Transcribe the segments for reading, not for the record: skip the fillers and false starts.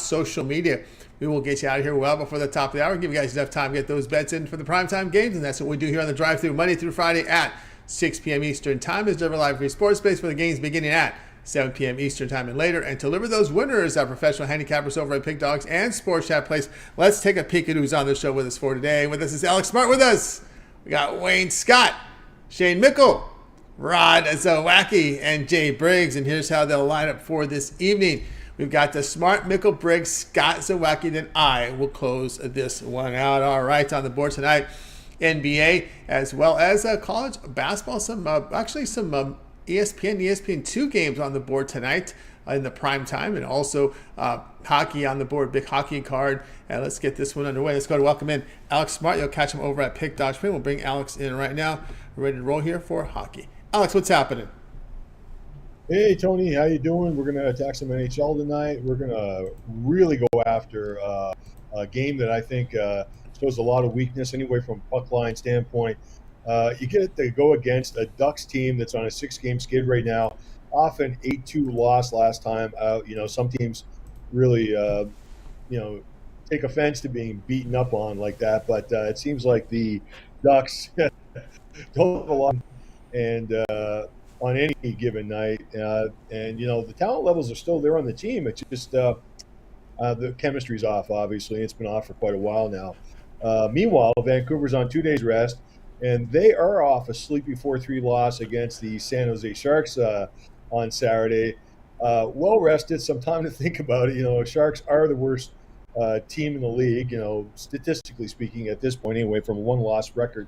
social media. We will get you out of here well before the top of the hour. Give you guys enough time to get those bets in for the primetime games, and that's what we do here on the drive-thru Monday through Friday at 6 p.m. Eastern Time. Is Denver Live Free Sports Space for the games beginning at 7 p.m. Eastern Time and later. And to deliver those winners, our professional handicappers over at Pick Dogs and Sports Chat Place. Let's take a peek at who's on the show with us for today. With us is Alex Smart with us. We got Wayne Scott, Shane Mickle, Rod Zawacky, and Jay Briggs. And here's how they'll line up for this evening. We've got the Smart, Mickle, Briggs, Scott, Zawacky, then I will close this one out. All right, on the board tonight, NBA, as well as college basketball, some ESPN, ESPN2 games on the board tonight in the prime time, and also hockey on the board, big hockey card. And let's get this one underway. Let's go to welcome in Alex Smart. You'll catch him over at Pick Dogs. We'll bring Alex in right now. We're ready to roll here for hockey. Alex, what's happening? Hey, Tony, how you doing? We're going to attack some NHL tonight. We're going to really go after a game that I think shows a lot of weakness anyway from a puck line standpoint. You get to go against a Ducks team that's on a 6-game skid right now, off an 8-2 loss last time. Some teams really, take offense to being beaten up on like that, but it seems like the Ducks don't have a lot and on any given night. The talent levels are still there on the team. It's just the chemistry's off, obviously. It's been off for quite a while now. Meanwhile, Vancouver's on 2 days rest, and they are off a sleepy 4-3 loss against the San Jose Sharks on Saturday. Well rested, some time to think about it. Sharks are the worst team in the league, statistically speaking at this point anyway, from a one-loss record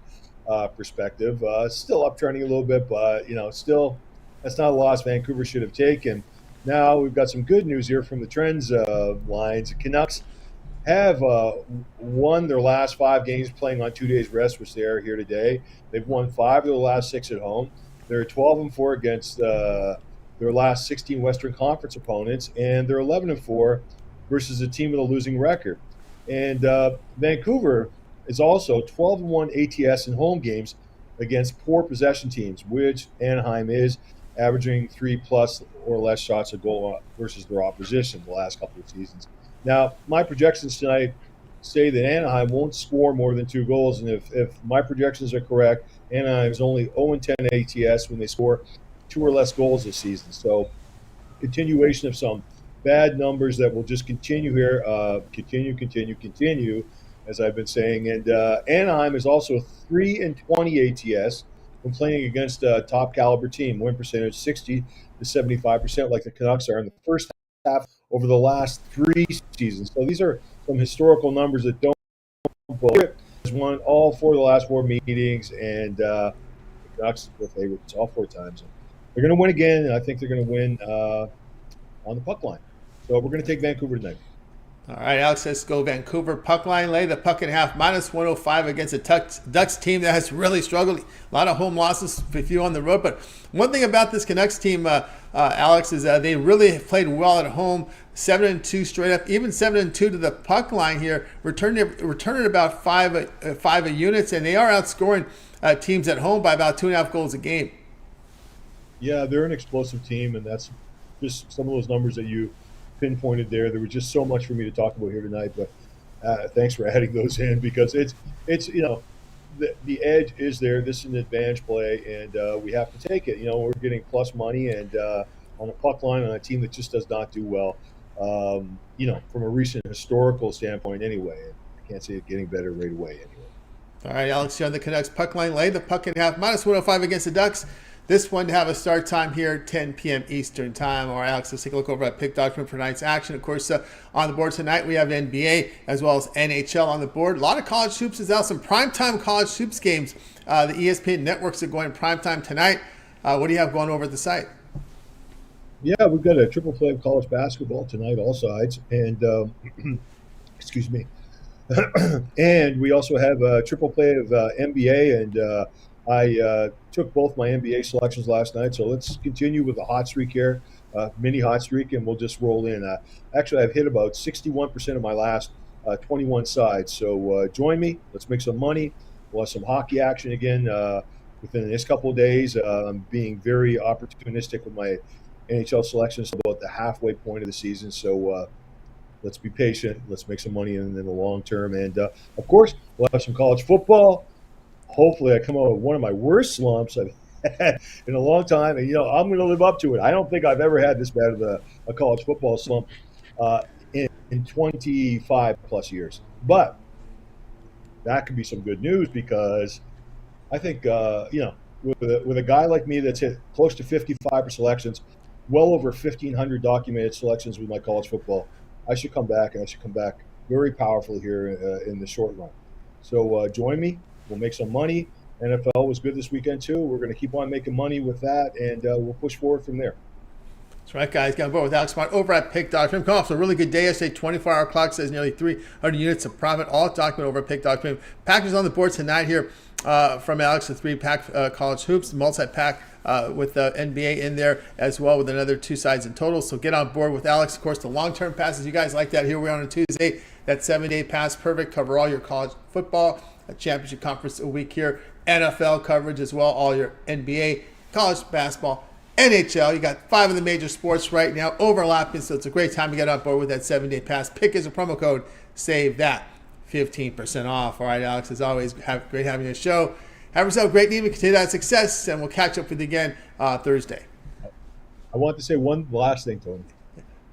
perspective. Still uptrending a little bit, but, still that's not a loss Vancouver should have taken. Now we've got some good news here from the Trends lines. The Canucks have won their last 5 games playing on 2 days rest, which they are here today. They've won 5 of their last 6 at home. They're 12-4 against their last 16 Western Conference opponents, and they're 11-4 versus a team with a losing record. And Vancouver is also 12-1 ATS in home games against poor possession teams, which Anaheim is, averaging 3+ or less shots a goal versus their opposition the last couple of seasons. Now, my projections tonight say that Anaheim won't score more than 2 goals, and if my projections are correct, Anaheim is only 0-10 ATS when they score 2 or less goals this season. So, continuation of some bad numbers that will just continue here, continue, as I've been saying. And Anaheim is also 3-20 ATS when playing against a top caliber team. Win percentage 60 to 75%, like the Canucks are in the first half over the last 3 seasons. So these are some historical numbers that don't both. Has won all 4 of the last 4 meetings, and the Canucks were favorites all 4 times. They're going to win again, and I think they're going to win on the puck line. So we're going to take Vancouver tonight. All right, Alex, let's go Vancouver. Puck line, lay the puck in half, -105 against a Ducks team that has really struggled. A lot of home losses, a few on the road. But one thing about this Canucks team, Alex, is they really have played well at home. 7-2 straight up, even 7-2 to the puck line here, returning about 5 units, and they are outscoring teams at home by about 2.5 goals a game. Yeah, they're an explosive team, and that's just some of those numbers that you pinpointed there. There was just so much for me to talk about here tonight, but thanks for adding those in, because it's the edge is there. This is an advantage play, and we have to take it. We're getting plus money, and on a puck line on a team that just does not do well. From a recent historical standpoint, anyway. I can't see it getting better right away. Anyway. All right, Alex, you're on the Canucks puck line. Lay the puck in half, -105 against the Ducks. This one to have a start time here, 10 p.m. Eastern time. All right, Alex, let's take a look over at Pick Document for tonight's action. Of course, on the board tonight, we have NBA as well as NHL on the board. A lot of college hoops is out, some primetime college hoops games. The ESPN networks are going primetime tonight. What do you have going over at the site? Yeah, we've got a triple play of college basketball tonight, all sides. And, excuse me. And we also have a triple play of NBA, and I took both my NBA selections last night, so let's continue with a hot streak here, mini hot streak, and we'll just roll in. Actually, I've hit about 61% of my last 21 sides, so join me. Let's make some money. We'll have some hockey action again within the next couple of days. I'm being very opportunistic with my NHL selections about the halfway point of the season, so Let's be patient. Let's make some money in the long term. And of course, we'll have some college football. Hopefully, I come out with one of my worst slumps I've had in a long time. And, I'm going to live up to it. I don't think I've ever had this bad of a college football slump uh, in 25 plus years. But that could be some good news because I think, with a guy like me that's hit close to 55 selections, well over 1,500 documented selections with my college football, I should come back, and I should come back very powerfully here in the short run. So join me. We'll make some money. NFL was good this weekend, too. We're going to keep on making money with that, and we'll push forward from there. That's right, guys. Got on board with Alex Smart over at Pick.com. Come off a really good day yesterday. 24-hour clock says nearly 300 units of profit. All documented over at Pick.com. Packers on the board tonight here from Alex. The 3-pack college hoops, multi-pack with the NBA in there as well, with another 2 sides in total. So get on board with Alex. Of course, the long-term passes, you guys like that. Here we are on a Tuesday. That 7-day pass, perfect. Cover all your college football, a championship conference a week here, NFL coverage as well, all your NBA, college basketball, NHL. You got 5 of the major sports right now overlapping, so it's a great time to get on board with that 7-day pass. Pick as a promo code. Save that 15% off. All right, Alex, as always, great having you on the show. Have yourself a great evening. Continue that success, and we'll catch up with you again Thursday. I want to say one last thing, Tony.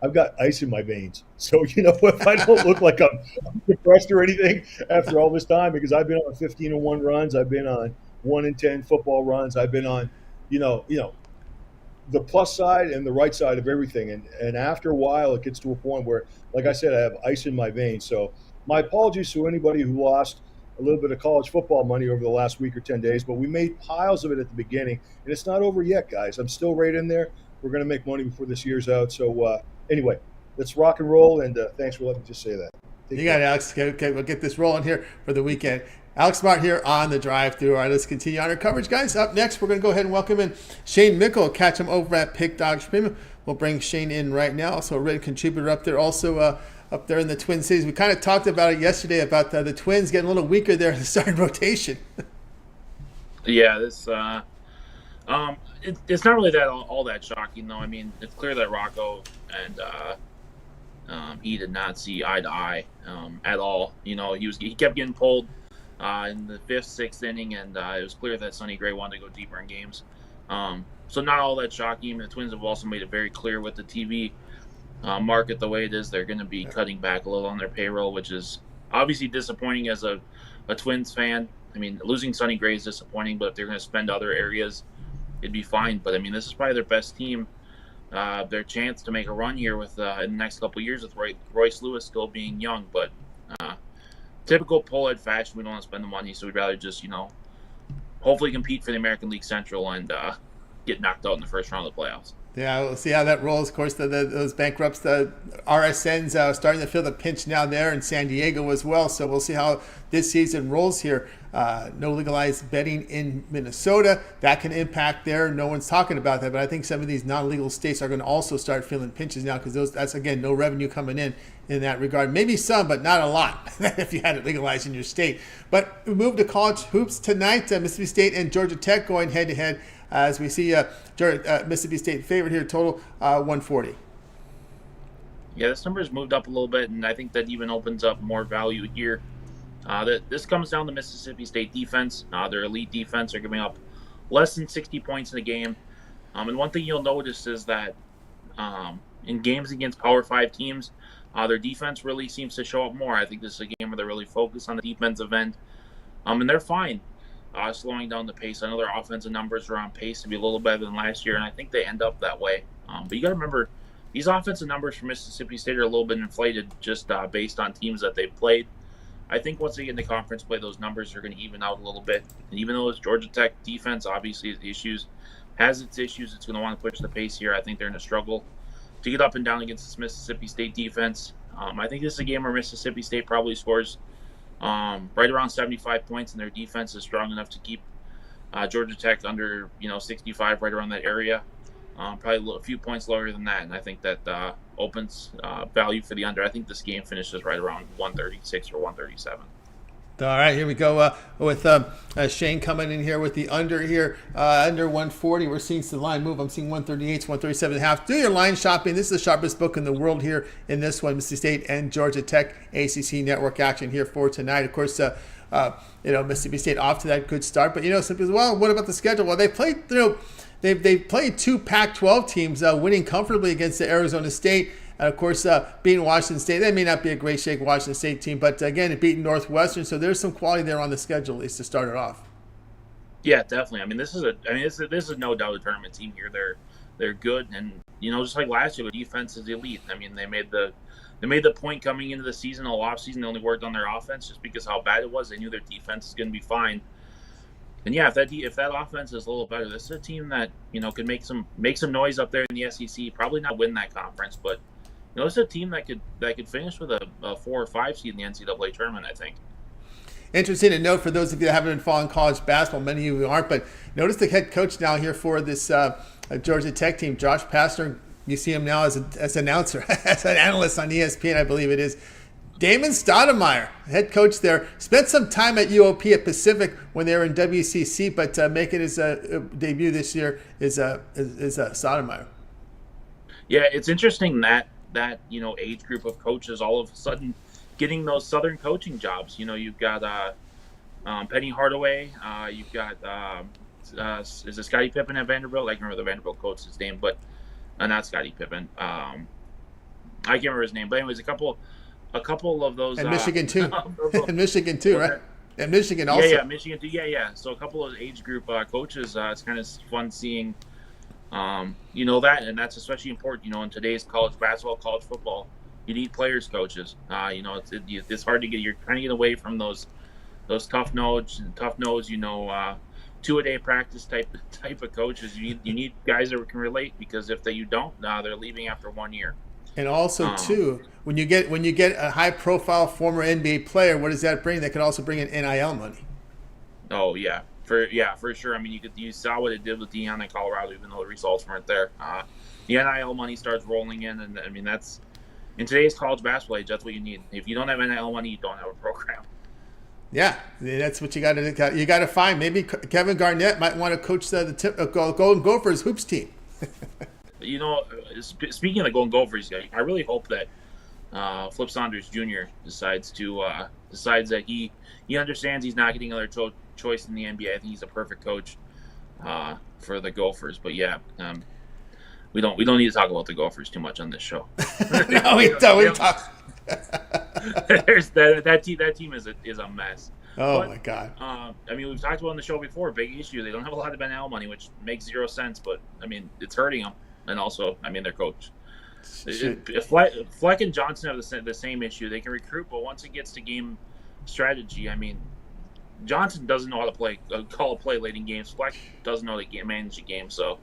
I've got ice in my veins. So, if I don't look like I'm depressed or anything after all this time, because I've been on 15-1 runs, I've been on 1-10 football runs, I've been on, the plus side and the right side of everything. And after a while, it gets to a point where, like I said, I have ice in my veins. So my apologies to anybody who lost a little bit of college football money over the last week or 10 days, but we made piles of it at the beginning, and it's not over yet, guys. I'm still right in there. We're going to make money before this year's out. So anyway, let's rock and roll, and thanks for letting me just say that. You got it, Alex. Okay, we'll get this rolling here for the weekend. Alex Smart here on the drive-thru. All right, let's continue on our coverage, guys. Up next, we're going to go ahead and welcome in Shane Mickle. Catch him over at Pick.com. We'll bring Shane in right now. Also a written contributor up there. Also up there in the Twin Cities. We kind of talked about it yesterday about the Twins getting a little weaker there in the starting rotation. Yeah, this it's not really that all that shocking, though. I mean, it's clear that Rocco and he did not see eye to eye at all. He kept getting pulled in the 5th, 6th inning, and it was clear that Sonny Gray wanted to go deeper in games. So not all that shocking. The Twins have also made it very clear with the TV market the way it is, they're going to be cutting back a little on their payroll, which is obviously disappointing as a Twins fan. I mean, losing Sonny Gray is disappointing, but if they're going to spend other areas, it'd be fine. But I mean, this is probably their best team. Their chance to make a run here with in the next couple of years with Royce Lewis still being young, but typical pull-head fashion, we don't want to spend the money, so we'd rather just, hopefully compete for the American League Central and get knocked out in the first round of the playoffs. Yeah, we'll see how that rolls. Of course, those bankrupts, the RSNs starting to feel the pinch now there in San Diego as well. So we'll see how this season rolls here. No legalized betting in Minnesota. That can impact there. No one's talking about that. But I think some of these non-legal states are going to also start feeling pinches now because that's, again, no revenue coming in that regard. Maybe some, but not a lot if you had it legalized in your state. But we move to college hoops tonight. Mississippi State and Georgia Tech going head-to-head. As we see Mississippi State favorite here, total 140. Yeah, this number has moved up a little bit, and I think that even opens up more value here. This comes down to Mississippi State defense. Their elite defense are giving up less than 60 points in a game. And one thing you'll notice is that in games against Power 5 teams, their defense really seems to show up more. I think this is a game where they're really focused on the defensive end. And they're fine. Slowing down the pace. I know their offensive numbers are on pace to be a little better than last year, and I think they end up that way. But you got to remember, these offensive numbers for Mississippi State are a little bit inflated just based on teams that they've played. I think once they get into conference play, those numbers are going to even out a little bit. And even though it's Georgia Tech defense obviously has its issues, it's going to want to push the pace here. I think they're going to struggle to get up and down against this Mississippi State defense. I think this is a game where Mississippi State probably scores right around 75 points, and their defense is strong enough to keep Georgia Tech under 65, right around that area. Probably a few points lower than that, and I think that opens value for the under. I think this game finishes right around 136 or 137. All right, here we go with Shane coming in here with the under here, under 140. We're seeing the line move. I'm seeing 138, 137.5. Do your line shopping. This is the sharpest book in the world here in this one. Mississippi State and Georgia Tech ACC network action here for tonight. Of course, Mississippi State off to that good start. But, some people, well, what about the schedule? Well, they played, they've played two Pac-12 teams winning comfortably against the Arizona State. And of course, beating Washington State, that may not be a great shake Washington State team, but again, it beat Northwestern, so there's some quality there on the schedule, at least to start it off. Yeah, definitely. I mean, this is no doubt a tournament team here. They're good, and just like last year, the defense is elite. I mean, they made the point coming into the season, all off season. They only worked on their offense just because how bad it was. They knew their defense is going to be fine. And yeah, if that offense is a little better, this is a team that could make some noise up there in the SEC. Probably not win that conference, but. It's a team that could finish with a 4 or 5 seed in the NCAA tournament, I think. Interesting to note for those of you that haven't been following college basketball, many of you aren't, but notice the head coach now here for this Georgia Tech team, Josh Pastner. You see him now as an announcer, as an analyst on ESPN, I believe it is. Damon Stoudemire, head coach there, spent some time at UOP at Pacific when they were in WCC, but making his debut this year is Stoudemire. Yeah, it's interesting that age group of coaches all of a sudden getting those Southern coaching jobs. You've got Penny Hardaway. You've got is it Scottie Pippen at Vanderbilt? I can't remember the Vanderbilt coach's name, but not Scottie Pippen. I can't remember his name. But anyways, a couple of those. And Michigan too. And Michigan too, right? And Michigan also. Yeah, Michigan too. Yeah. So a couple of age group coaches. It's kind of fun seeing. That, and that's especially important, in today's college basketball, college football, you need players coaches. It's hard to you're trying to get away from those tough nose, 2-a-day practice type of coaches. You need guys that can relate, because if you don't, they're leaving after 1 year. And also too, when you get a high profile former NBA player, what does that bring? That could also bring in NIL money. Oh yeah. For sure. I mean, you saw what it did with Deion in Colorado, even though the results weren't there. The NIL money starts rolling in, and I mean that's in today's college basketball age. That's what you need. If you don't have NIL money, you don't have a program. Yeah, that's what you got to. You got to find. Maybe Kevin Garnett might want to coach the Golden Gophers hoops team. Speaking of the Golden Gophers, I really hope that Flip Saunders Jr. decides that he understands he's not getting another choice in the NBA. I think he's a perfect coach for the Gophers. But yeah, we don't need to talk about the Gophers too much on this show. No, we don't. We talk. that team is a mess. Oh my God. We've talked about on the show before. Big issue. They don't have a lot of NIL money, which makes 0 sense. But it's hurting them. And also, their coach. Fleck and Johnson have the same issue. They can recruit, but once it gets to game strategy, Johnson doesn't know how to call a play late in games. Fleck doesn't know to manage a game. So,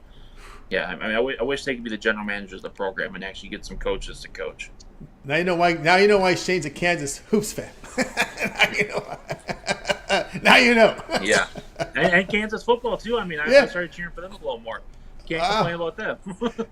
yeah, I wish they could be the general managers of the program and actually get some coaches to coach. Now you know why. Now you know why Shane's a Kansas hoops fan. Now you know. Yeah, and Kansas football too. I started cheering for them a little more. Can't complain about them.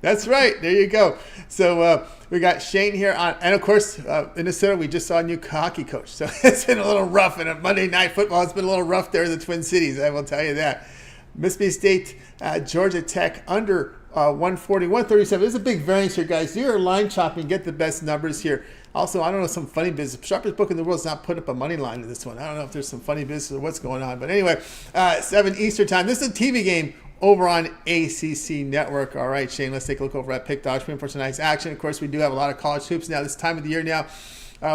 That's right. There you go. So we got Shane here on, and of course in Minnesota we just saw a new hockey coach. So it's been a little rough, and on Monday Night Football it's been a little rough there in the Twin Cities. I will tell you that. Mississippi State, Georgia Tech under 140, 137. There's a big variance here, guys. Do your line chopping, get the best numbers here. Also, I don't know, some funny business. Sharpest book in the world is not putting up a money line in this one. I don't know if there's some funny business or what's going on. But anyway, 7 Eastern time. This is a TV game over on ACC Network. All right, Shane, let's take a look over at Pick Dodge for tonight's action. Of course, we do have a lot of college hoops now. This time of the year now,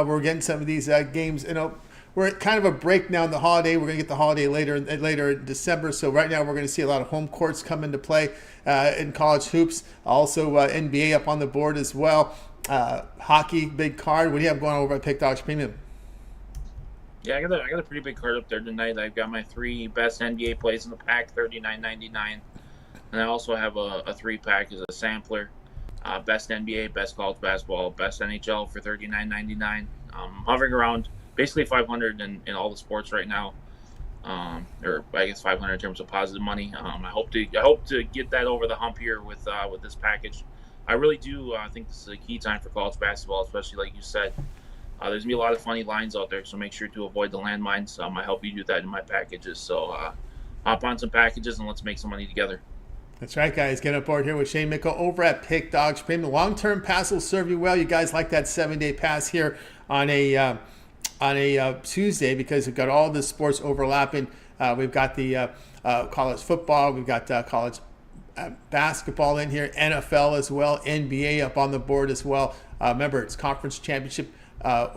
we're getting some of these games. We're at kind of a break now in the holiday. We're going to get the holiday later in December. So right now we're going to see a lot of home courts come into play in college hoops. Also NBA up on the board as well. Hockey, big card. What do you have going over at Pick Dodge Premium? Yeah, I got a pretty big card up there tonight. I've got my 3 best NBA plays in the pack, $39.99, and I also have a 3-pack as a sampler. Best NBA, best college basketball, best NHL for $39.99. Hovering around basically 500 in all the sports right now, or I guess 500 in terms of positive money. I hope to get that over the hump here with this package. I really do think this is a key time for college basketball, especially like you said. There's going to be a lot of funny lines out there, so make sure to avoid the landmines. I help you do that in my packages. So hop on some packages and let's make some money together. That's right, guys. Get on board here with Shane Mickle over at Pick Dog Supreme. The long-term pass will serve you well. You guys like that 7-day pass here on a Tuesday because we've got all the sports overlapping. We've got the college football. We've got college basketball in here, NFL as well, NBA up on the board as well. Remember, it's conference championship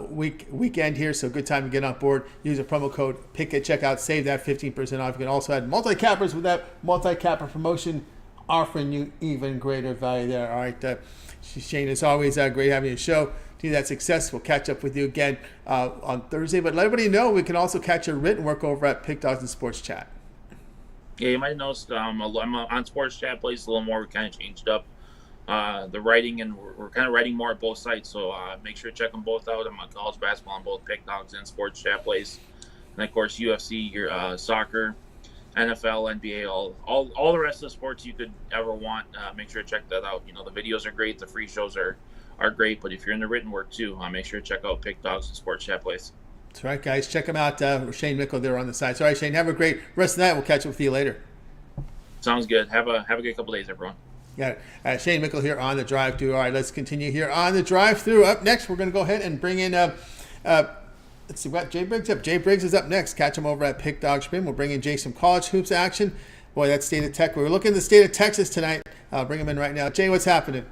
weekend here, so good time to get on board. Use a promo code PICK at checkout, save that 15% off. You can also add multi-cappers with that multi-capper promotion, offering you even greater value there. All right, Shane, it's always great having you on the show. To that success, we'll catch up with you again on Thursday. But let everybody know we can also catch your written work over at Pick Dogs and Sports Chat. Yeah, you might have noticed I'm on Sports Chat Plays a little more. We kind of changed up the writing, and we're kind of writing more at both sites. So make sure to check them both out. I'm on college basketball on both Pick Dogs and Sports Chat Plays. And, of course, UFC, your soccer, NFL, NBA, all the rest of the sports you could ever want. Make sure to check that out. You know, the videos are great. The free shows are great. But if you're in the written work, too, make sure to check out Pick Dogs and Sports Chat Plays. That's right, guys. Check them out. Shane Mickle there on the side. So, all right, Shane, have a great rest of the night. We'll catch up with you later. Sounds good. Have a good couple days, everyone. Got it. Shane Mickle here on the drive-thru. All right, let's continue here on the drive-thru. Up next, we're going to go ahead and bring in let's see, we've got Jay Briggs up. Jay Briggs is up next. Catch him over at Pick Dog Spin. We'll bring in Jay some college hoops action. Boy, that's State of Tech. We're looking at the state of Texas tonight. I'll bring him in right now. Jay, what's happening?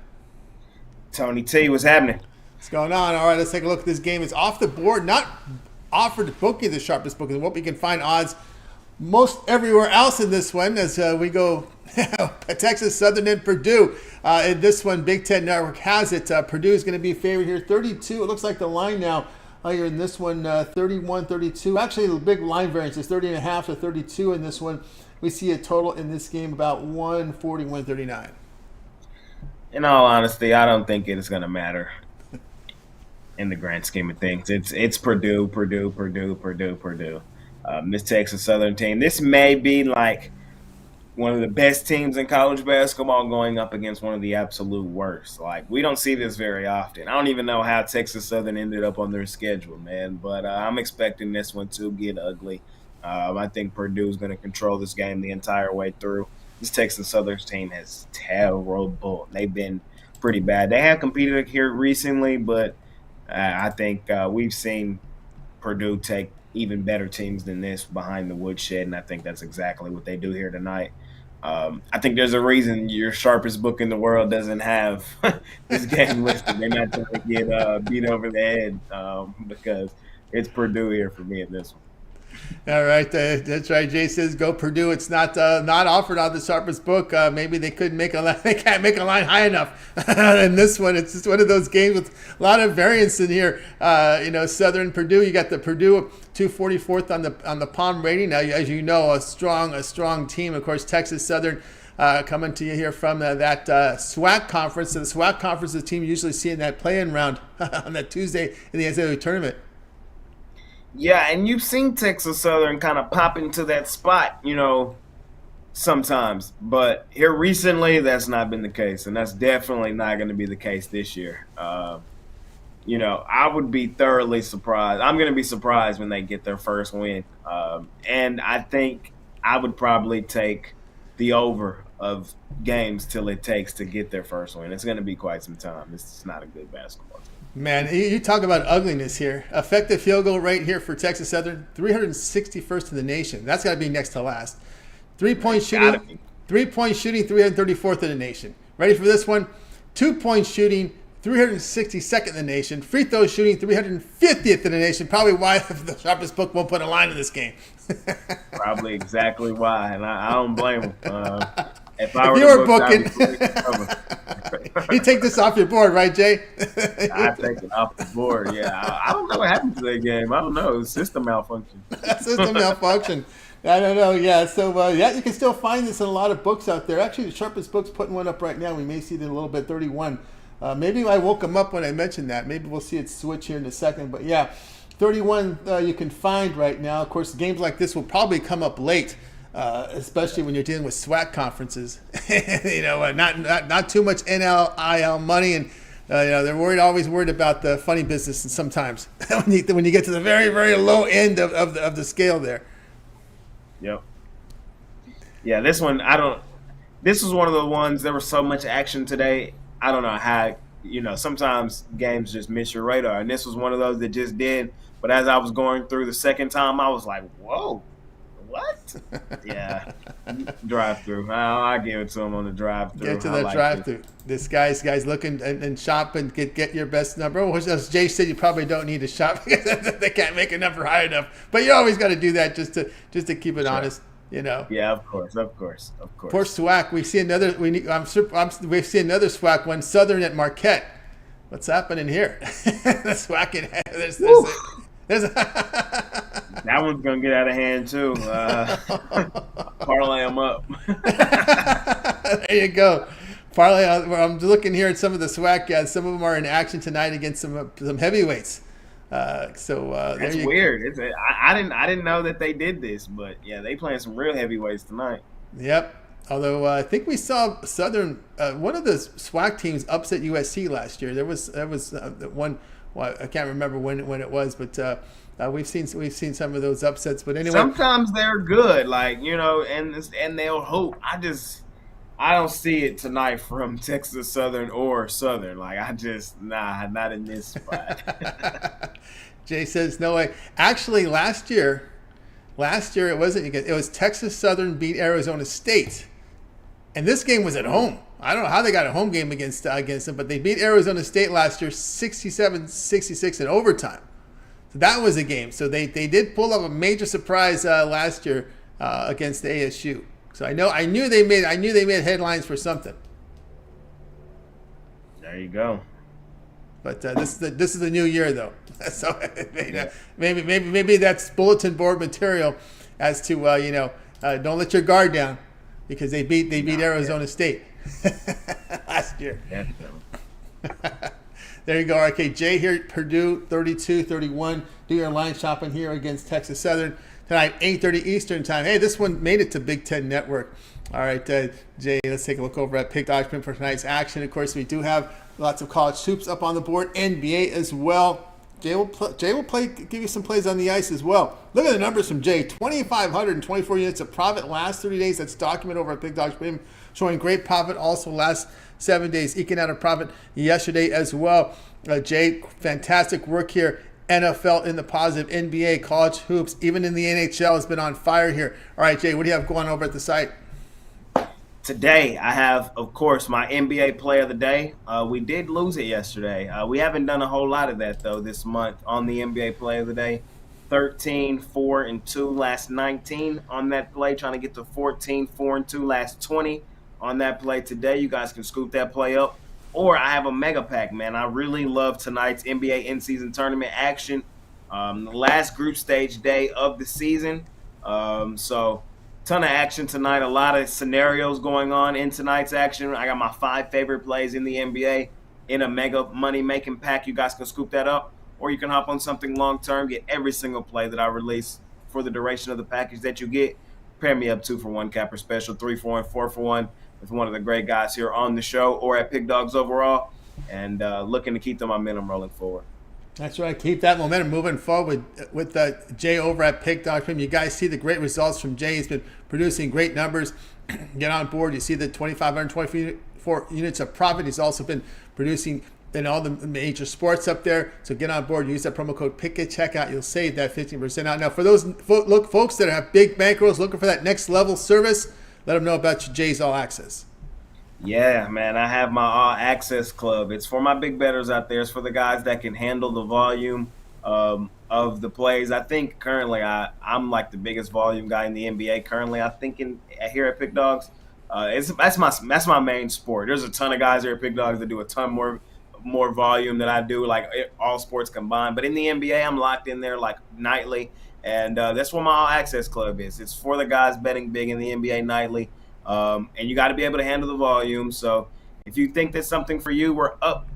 Tony T, what's happening? What's going on? All right, let's take a look at this game. It's off the board, not offered bookie, the sharpest bookie. What we can find odds most everywhere else in this one as we go Texas Southern and Purdue. In this one, Big Ten Network has it. Purdue is going to be favored here, 32. It looks like the line now here in this one, 31-32. Actually, the big line variance is 30.5 to 32 in this one. We see a total in this game about 140-139. In all honesty, I don't think it is going to matter in the grand scheme of things. It's Purdue. This Texas Southern team. This may be like one of the best teams in college basketball going up against one of the absolute worst. Like, we don't see this very often. I don't even know how Texas Southern ended up on their schedule, man. But I'm expecting this one to get ugly. I think Purdue is going to control this game the entire way through. This Texas Southern team is terrible. They've been pretty bad. They have competed here recently, but I think we've seen Purdue take even better teams than this behind the woodshed, and I think that's exactly what they do here tonight. I think there's a reason your sharpest book in the world doesn't have this game listed. They're not trying to get beat over the head because it's Purdue here for me in this one. All right, that's right. Jay says go Purdue. It's not offered on the sharpest book. Maybe they couldn't make a line. They can't make a line high enough. In this one, it's just one of those games with a lot of variance in here. Southern Purdue. You got the Purdue 244th on the Palm rating. Now, as you know, a strong team. Of course, Texas Southern coming to you here from that SWAC conference. So the SWAC conference is the team you usually see in that play-in round on that Tuesday in the NCAAB tournament. Yeah, and you've seen Texas Southern kind of pop into that spot, sometimes. But here recently, that's not been the case, and that's definitely not going to be the case this year. I would be thoroughly surprised. I'm going to be surprised when they get their first win. And I think I would probably take the over of games till it takes to get their first win. It's going to be quite some time. It's not a good basketball team. Man, you talk about ugliness here. Effective field goal rate here for Texas Southern, 361st in the nation. That's got to be next to last. Three-point shooting, 334th in the nation. Ready for this one? 2-point shooting, 362nd in the nation. Free throw shooting, 350th in the nation. Probably why the sharpest book won't put a line in this game. Probably exactly why, and I don't blame them. If you were booking, you take this off your board, right, Jay? I take it off the board. Yeah, I don't know what happened to that game. I don't know. System malfunction. System malfunction. I don't know. Yeah. So you can still find this in a lot of books out there. Actually, the sharpest book's putting one up right now. We may see it in a little bit. 31. Maybe I woke them up when I mentioned that. Maybe we'll see it switch here in a second. But yeah, 31 you can find right now. Of course, games like this will probably come up late. Especially when you're dealing with SWAC conferences, not too much NIL money, and They're always worried about the funny business, and sometimes when you get to the very, very low end of the scale there. Yep. Yeah, this one This was one of the ones. There was so much action today. I don't know how. Sometimes games just miss your radar, and this was one of those that just did. But as I was going through the second time, I was like, "Whoa, what?" Yeah, drive-through. I give it to him on the drive-through. Get to the drive-through. This guy's looking and shop and get your best number. Which, as Jay said, you probably don't need to shop because they can't make a number high enough. But you always got to do that just to keep it honest. Yeah, of course. Poor SWAC. We see another. We see another SWAC one. Southern at Marquette. What's happening here? The SWAC. That one's gonna get out of hand too. Parlay them up. There you go. Parlay. I'm looking here at some of the SWAC guys. Some of them are in action tonight against some heavyweights. That's weird. I didn't know that they did this, but yeah, they playing some real heavyweights tonight. Yep. Although I think we saw Southern, one of the SWAC teams upset USC last year. There was one. Well, I can't remember when it was, but we've seen some of those upsets. But anyway, sometimes they're good, and they'll hope. I don't see it tonight from Texas Southern or Southern. Not in this spot. Jay says no way. Actually, last year it wasn't. It was Texas Southern beat Arizona State, and this game was at home. I don't know how they got a home game against them, but they beat Arizona State last year 67-66 in overtime. So that was a game. So they did pull up a major surprise last year against the ASU. So I knew they made headlines for something. There you go. But this is the new year though, so maybe that's bulletin board material as to don't let your guard down because they beat Arizona State last year. There you go. Okay, Jay here at Purdue 32-31. Do your line shopping here against Texas Southern. Tonight, 8:30 Eastern time. Hey, this one made it to Big Ten Network. All right, Jay, let's take a look over at Pick Document for tonight's action. Of course, we do have lots of college hoops up on the board, NBA as well. Jay will give you some plays on the ice as well. Look at the numbers from Jay. 2,524 units of profit last 30 days. That's documented over at Pick Document, showing great profit also last 7 days, eking out a profit yesterday as well. Jay, fantastic work here. NFL in the positive, NBA, college hoops, even in the NHL has been on fire here. All right, Jay, what do you have going over at the site? Today, I have, of course, my NBA Play of the Day. We did lose it yesterday. We haven't done a whole lot of that, though, this month on the NBA Play of the Day. 13, 4, and 2 last 19 on that play, trying to get to 14, 4, and 2 last 20 on that play today. You guys can scoop that play up. Or I have a mega pack, man. I really love tonight's NBA in-season tournament action. The last group stage day of the season. So ton of action tonight. A lot of scenarios going on in tonight's action. I got my 5 favorite plays in the NBA in a mega money-making pack. You guys can scoop that up. Or you can hop on something long-term, get every single play that I release for the duration of the package that you get. Pair me up 2-for-1 capper special, 3-for-1, 4-for-1. With one of the great guys here on the show or at Pick Dogs overall, and looking to keep the momentum rolling forward. That's right. Keep that momentum moving forward with Jay over at Pick Dogs. You guys see the great results from Jay. He's been producing great numbers. Get on board. You see the 2,524 units of profit. He's also been producing in all the major sports up there. So get on board. Use that promo code PICK at checkout. You'll save that 15% out. Now, for those folks that have big bankrolls looking for that next level service, let them know about Jay's All Access. Yeah, man, I have my All Access Club. It's for my big bettors out there. It's for the guys that can handle the volume of the plays. I think currently I'm like the biggest volume guy in the NBA currently. I think here at Pick Dogs, that's my main sport. There's a ton of guys here at Pick Dogs that do a ton more volume than I do, like all sports combined. But in the NBA, I'm locked in there like nightly. And that's what my All Access Club is. It's for the guys betting big in the NBA nightly. And you got to be able to handle the volume. So if you think that's something for you, we're up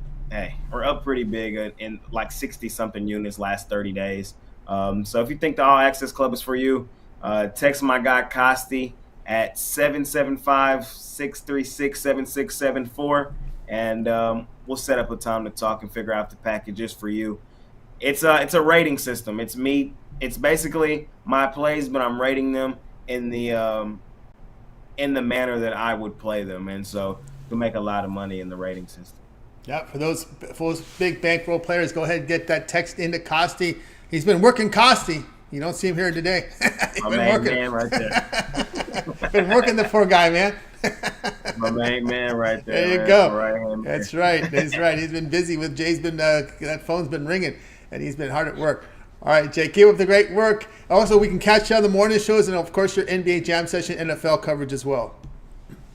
pretty big in like 60-something units last 30 days. So if you think the All Access Club is for you, text my guy Costi at 775-636-7674. and we'll set up a time to talk and figure out the packages for you. It's a rating system. It's me. It's basically my plays, but I'm rating them in the manner that I would play them, and so you'll make a lot of money in the rating system. Yeah, for those big bankroll players, go ahead and get that text into Costi. He's been working Costi. You don't see him here today. He's My main man right there. Been working the poor guy, man. My main man right there. There you go. Right. That's right. That's right. He's been busy with Jay's been that phone's been ringing, and he's been hard at work. All right, Jay, keep up the great work. Also, we can catch you on the morning shows, and of course, your NBA Jam Session NFL coverage as well.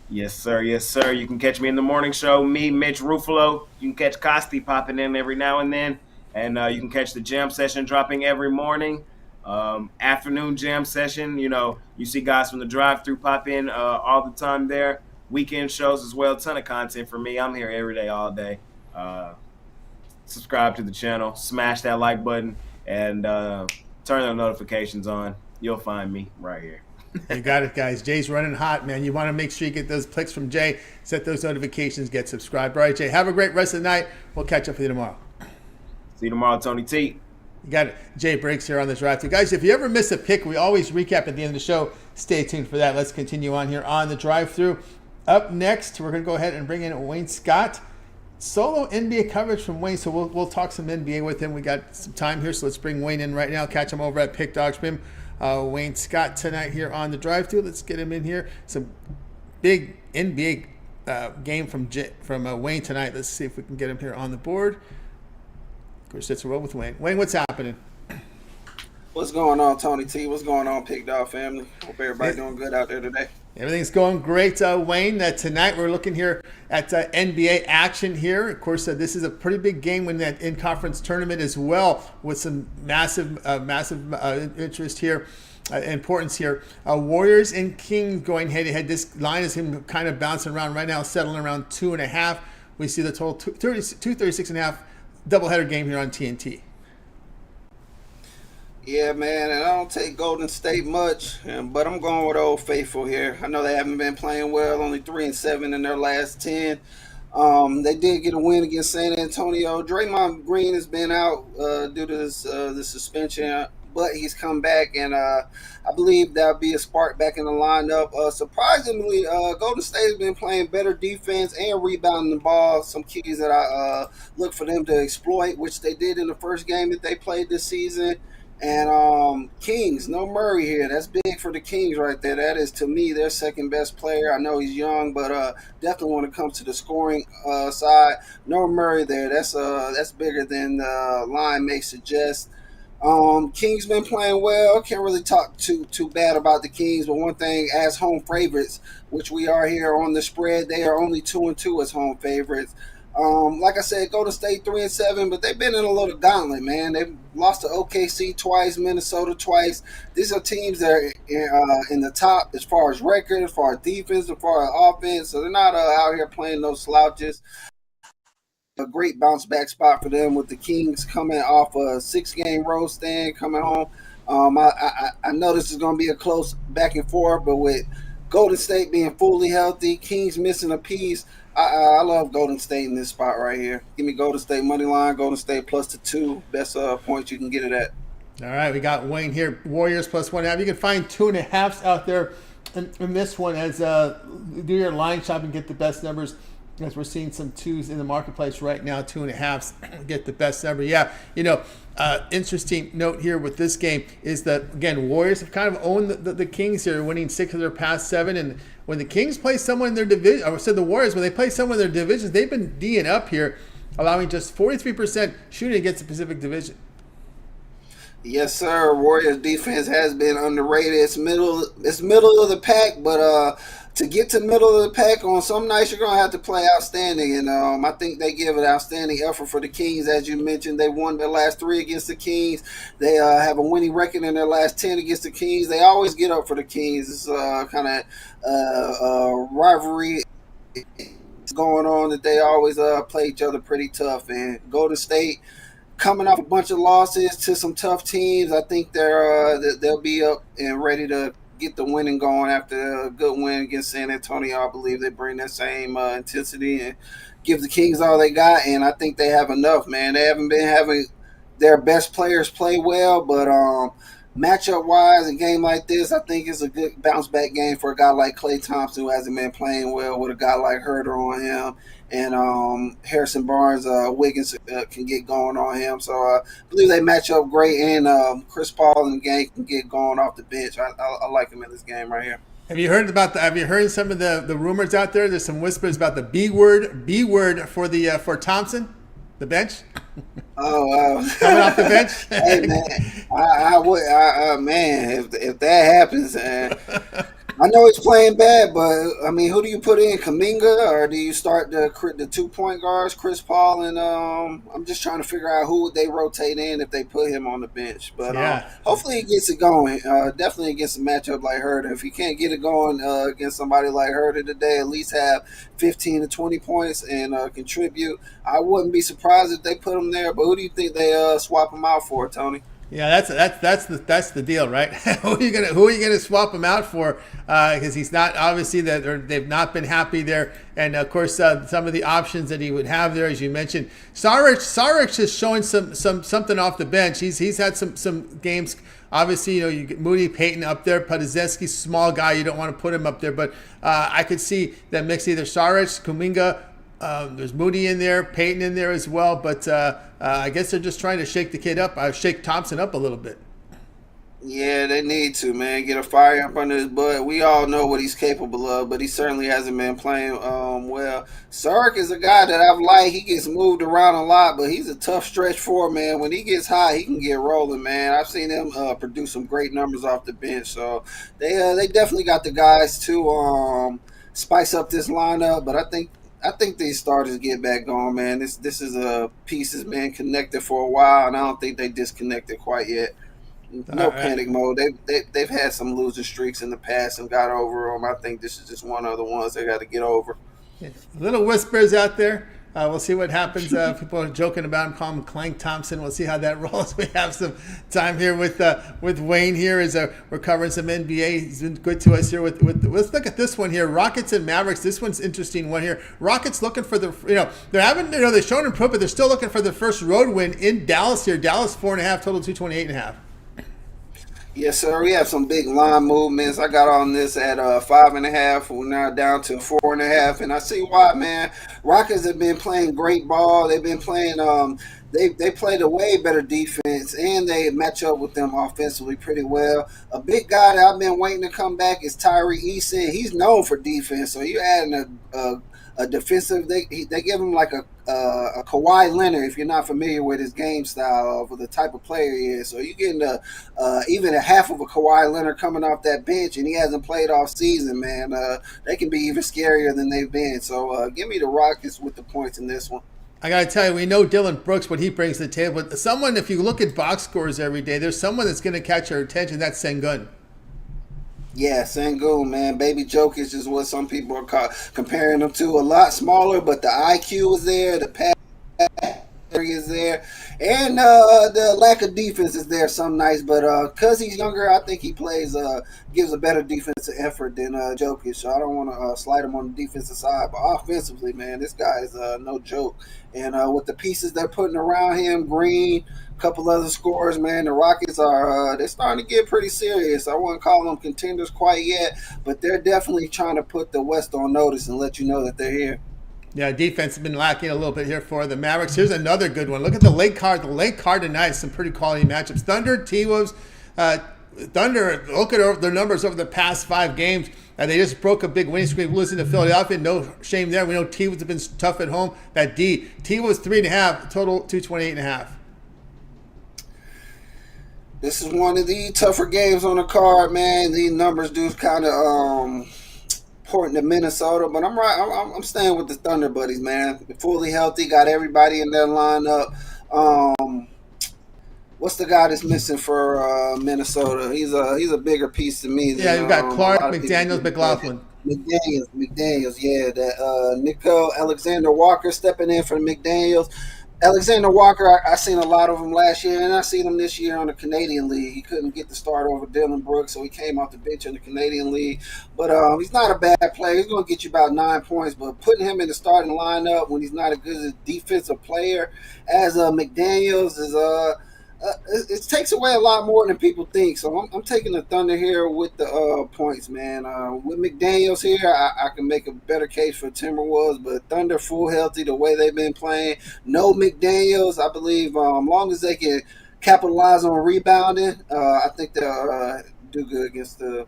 Yes, sir. Yes, sir. You can catch me in the morning show. Me, Mitch Ruffalo. You can catch Costi popping in every now and then, and you can catch the Jam Session dropping every morning. Afternoon Jam Session. You see guys from the drive-thru pop in all the time there. Weekend shows as well. Ton of content for me. I'm here every day, all day. Subscribe to the channel. Smash that like button. And turn the notifications on. You'll find me right here. You got it, guys. Jay's running hot, man. You want to make sure you get those clicks from Jay. Set those notifications. Get subscribed. All right, Jay. Have a great rest of the night. We'll catch up with you tomorrow. See you tomorrow, Tony T. You got it. Jay Briggs here on the Drive Thru. Guys, if you ever miss a pick, we always recap at the end of the show. Stay tuned for that. Let's continue on here on the Drive Thru. Up next, we're going to go ahead and bring in Wayne Scott. Solo NBA coverage from Wayne, so we'll talk some NBA with him. We got some time here, so let's bring Wayne in right now. Catch him over at Pick Dog Spin. Wayne Scott tonight here on the Drive Thru. Let's get him in here. Some big NBA game from Wayne tonight. Let's see if we can get him here on the board. Of course, it's a roll with Wayne. Wayne, what's happening? What's going on, Tony T? What's going on, Pick Dog family? Hope everybody doing good out there today. Everything's going great, Wayne. Tonight we're looking here at NBA action here. Of course, this is a pretty big game in that in-conference tournament as well, with some massive interest here, importance here. Warriors and Kings going head-to-head. This line is him kind of bouncing around right now, settling around 2.5. We see the total 236.5 doubleheader game here on TNT. Yeah, man, and I don't take Golden State much, but I'm going with Old Faithful here. I know they haven't been playing well, only 3-7 in their last 10. They did get a win against San Antonio. Draymond Green has been out due to the suspension, but he's come back, and I believe that'll be a spark back in the lineup. Surprisingly, Golden State has been playing better defense and rebounding the ball. Some keys that I look for them to exploit, which they did in the first game that they played this season. And Kings, no Murray here. That's big for the Kings right there. That is, to me, their second best player. I know he's young, but definitely when it comes to the scoring side, no Murray there. That's bigger than the line may suggest. Kings been playing well. Can't really talk too bad about the Kings, but one thing, as home favorites, which we are here on the spread, they are only 2-2 as home favorites. Like I said, Golden State 3-7, but they've been in a little gauntlet, man. They've lost to OKC twice, Minnesota twice. These are teams that are in the top as far as record, as far as defense, as far as offense. So they're not out here playing no slouches. A great bounce back spot for them with the Kings coming off a 6-game road stand, coming home. I know this is going to be a close back and forth, but with Golden State being fully healthy, Kings missing a piece, I love Golden State in this spot right here. Give me Golden State money line, Golden State plus the 2. Best points you can get it at. All right, we got Wayne here. Warriors plus 1.5. You can find 2.5s out there in this one as do your line shop and get the best numbers. As we're seeing some 2s in the marketplace right now, 2.5s get the best number. Yeah, interesting note here with this game is that, again, Warriors have kind of owned the Kings here, winning 6 of their past 7. And when the Kings play someone in their division, or said the Warriors, when they play someone in their divisions, they've been D'ing up here, allowing just 43% shooting against the Pacific Division. Yes, sir. Warriors defense has been underrated. It's middle of the pack, but to get to middle of the pack on some nights, you're gonna have to play outstanding. And I think they give an outstanding effort for the Kings. As you mentioned, they won their last 3 against the Kings. They have a winning record in their last 10 against the Kings. They always get up for the Kings. It's kind of rivalry going on that they always play each other pretty tough. And Golden State, coming off a bunch of losses to some tough teams, I think they'll be up and ready to get the winning going after a good win against San Antonio. I believe they bring that same intensity and give the Kings all they got, and I think they have enough, man. They haven't been having their best players play well, but matchup wise, a game like this, I think it's a good bounce back game for a guy like Klay Thompson, who hasn't been playing well, with a guy like Herter on him, and Harrison Barnes, Wiggins can get going on him. So I believe they match up great, and Chris Paul in the game can get going off the bench. I like him in this game right here. Have you heard some of the rumors out there? There's some whispers about the B word for Thompson, the bench. Oh, wow. Coming off the bench. Hey, man, I would, man, if that happens, I know he's playing bad, but I mean, who do you put in, Kuminga, or do you start the 2-point guards, Chris Paul, and I'm just trying to figure out who would they rotate in if they put him on the bench. But hopefully he gets it going. Definitely against a matchup like Herter. If you can't get it going against somebody like Herter today, at least have 15 to 20 points and contribute. I wouldn't be surprised if they put him there. But who do you think they swap him out for, Tony? Yeah, that's the deal, right? who are you gonna swap him out for? Because he's not, obviously, they've not been happy there, and of course some of the options that he would have there, as you mentioned, Saric is showing something off the bench. He's had some games. Obviously, you get Moody, Payton up there. Podziemski's small guy, you don't want to put him up there, but I could see that mix either Saric, Kuminga. There's Moody in there, Payton in there as well, but I guess they're just trying to shake the kid up, shake Thompson up a little bit. Yeah, they need to, man, get a fire up under his butt. We all know what he's capable of, but he certainly hasn't been playing well. Sark is a guy that I've liked. He gets moved around a lot, but he's a tough stretch forward, man. When he gets high, he can get rolling, man. I've seen him produce some great numbers off the bench, so they definitely got the guys to spice up this lineup, but I think these starters get back going, man. This is a piece that's been connected for a while, and I don't think they disconnected quite yet. No panic mode. They've had some losing streaks in the past and got over them. I think this is just one of the ones they got to get over. Little whispers out there. We'll see what happens. People are joking about him, calling him Clank Thompson. We'll see how that rolls. We have some time here with Wayne here as we're covering some NBA. He's been good to us here. Let's look at this one here. Rockets and Mavericks. This one's interesting one here. Rockets looking for they're showing improvement, but they're still looking for the first road win in Dallas here. Dallas 4.5, total 228.5. Yes, sir. We have some big line movements. I got on this at 5.5. We're now down to 4.5, and I see why, man. Rockets have been playing great ball. They've been playing. They played a way better defense, and they match up with them offensively pretty well. A big guy that I've been waiting to come back is Tyree Eason. He's known for defense, so you're adding a defensive. They give him like a Kawhi Leonard, if you're not familiar with his game style of the type of player he is. So you're getting even a half of a Kawhi Leonard coming off that bench, and he hasn't played off season, man. They can be even scarier than they've been. So give me the Rockets with the points in this one. I got to tell you, we know Dylan Brooks, what he brings to the table. But someone, if you look at box scores every day, there's someone that's going to catch your attention. That's Sengun. Yeah, Sengun, man. Baby Jokic is what some people are comparing him to. A lot smaller, but the IQ is there, the pass is there, and the lack of defense is there some nights. But because he's younger, I think he gives a better defensive effort than Jokic. So I don't want to slight him on the defensive side. But offensively, man, this guy is no joke. And with the pieces they're putting around him, Green, a couple other scorers, man, the Rockets are they're starting to get pretty serious. I wouldn't call them contenders quite yet, but they're definitely trying to put the West on notice and let you know that they're here. Yeah, defense has been lacking a little bit here for the Mavericks. Here's another good one. Look at the late card. The late card tonight, some pretty quality matchups. Thunder, T-Wolves. Thunder, look at their numbers over the past 5 games. They just broke a big winning streak, losing to Philadelphia. No shame there. We know T-Wolves have been tough at home. That D. T-Wolves 3.5, total 228.5. This is one of the tougher games on the card, man. These numbers do kind of important to Minnesota, but I'm staying with the Thunder buddies, man. Fully healthy, got everybody in their lineup. What's the guy that's missing for Minnesota? He's a bigger piece to me. Yeah, you've got Clark, McDaniels, McLaughlin. McDaniels, yeah. That Nicole Alexander Walker stepping in for McDaniels. Alexander Walker, I seen a lot of him last year, and I seen him this year on the Canadian League. He couldn't get the start over Dylan Brooks, so he came off the bench in the Canadian League. But he's not a bad player. He's going to get you about 9 points, but putting him in the starting lineup when he's not as good as a defensive player as McDaniels is it takes away a lot more than people think. So I'm taking the Thunder here with the points, man. With McDaniels here, I can make a better case for Timberwolves, but Thunder full healthy the way they've been playing. No McDaniels, I believe. Long as they can capitalize on rebounding, I think they'll do good against the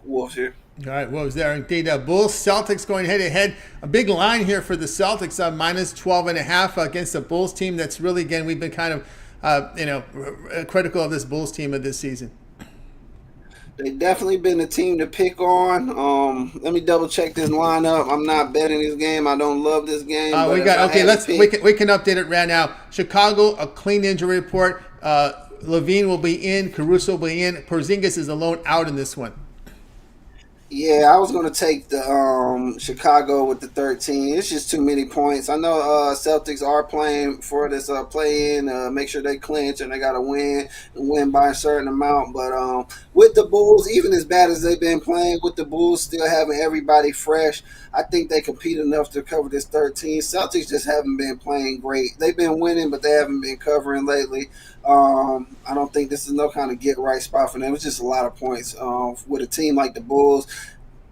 Wolves here. All right, Wolves there. Indeed, Bulls, Celtics going head-to-head. A big line here for the Celtics, minus 12.5 against the Bulls team. That's really, again, we've been kind of critical of this Bulls team of this season. They've definitely been a team to pick on. Let me double check this lineup. I'm not betting this game. I don't love this game. We can update it right now. Chicago, a clean injury report. Levine will be in. Caruso will be in. Porzingis is alone out in this one. Yeah, I was going to take the Chicago with the 13. It's just too many points. I know Celtics are playing for this play-in, make sure they clinch, and they got to win by a certain amount. But with the Bulls, even as bad as they've been playing, with the Bulls still having everybody fresh, I think they compete enough to cover this 13. Celtics just haven't been playing great. They've been winning, but they haven't been covering lately. I don't think this is no kind of get-right spot for them. It's just a lot of points with a team like the Bulls.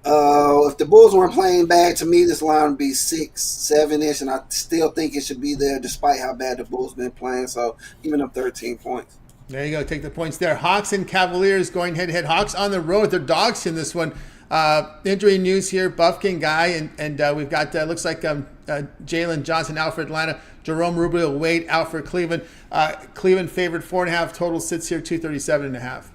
If the Bulls weren't playing bad, to me, this line would be 6, 7-ish, and I still think it should be there despite how bad the Bulls been playing. So giving them 13 points. There you go. Take the points there. Hawks and Cavaliers going head-to-head. Hawks on the road. They're dogs in this one. Injury news here. Buffkin guy, and we've got, looks like Jalen Johnson out for Atlanta. Jerome Rubio Wade out for Cleveland. Cleveland favored 4.5. Total sits here 237.5.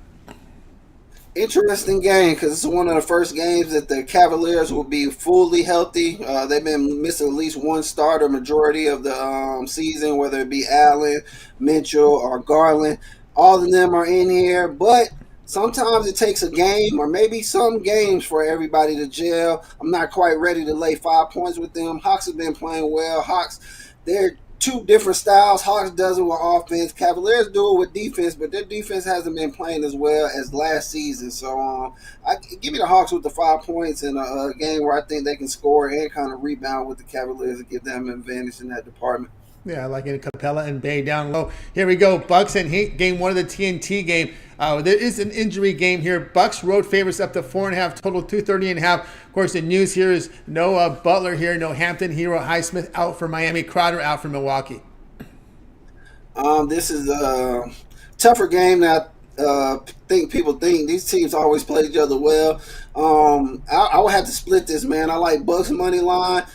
Interesting game because it's one of the first games that the Cavaliers will be fully healthy. They've been missing at least one starter majority of the season, whether it be Allen, Mitchell, or Garland. All of them are in here, but sometimes it takes a game or maybe some games for everybody to gel. I'm not quite ready to lay 5 points with them. Hawks have been playing well. Hawks, they're two different styles. Hawks does it with offense. Cavaliers do it with defense, but their defense hasn't been playing as well as last season. So I give me the Hawks with the 5 points in a game where I think they can score and kind of rebound with the Cavaliers and give them an advantage in that department. Yeah, I like it. Capella and Bay down low. Here we go. Bucks and Heat, game 1 of the TNT game. There is an injury game here. Bucks road favorites up to 4.5, total 230.5. Of course, the news here is no Butler here, no Hampton, Hero, Highsmith out for Miami, Crowder out for Milwaukee. This is a tougher game than I think people think. These teams always play each other well. I would have to split this, man. I like Bucks money line.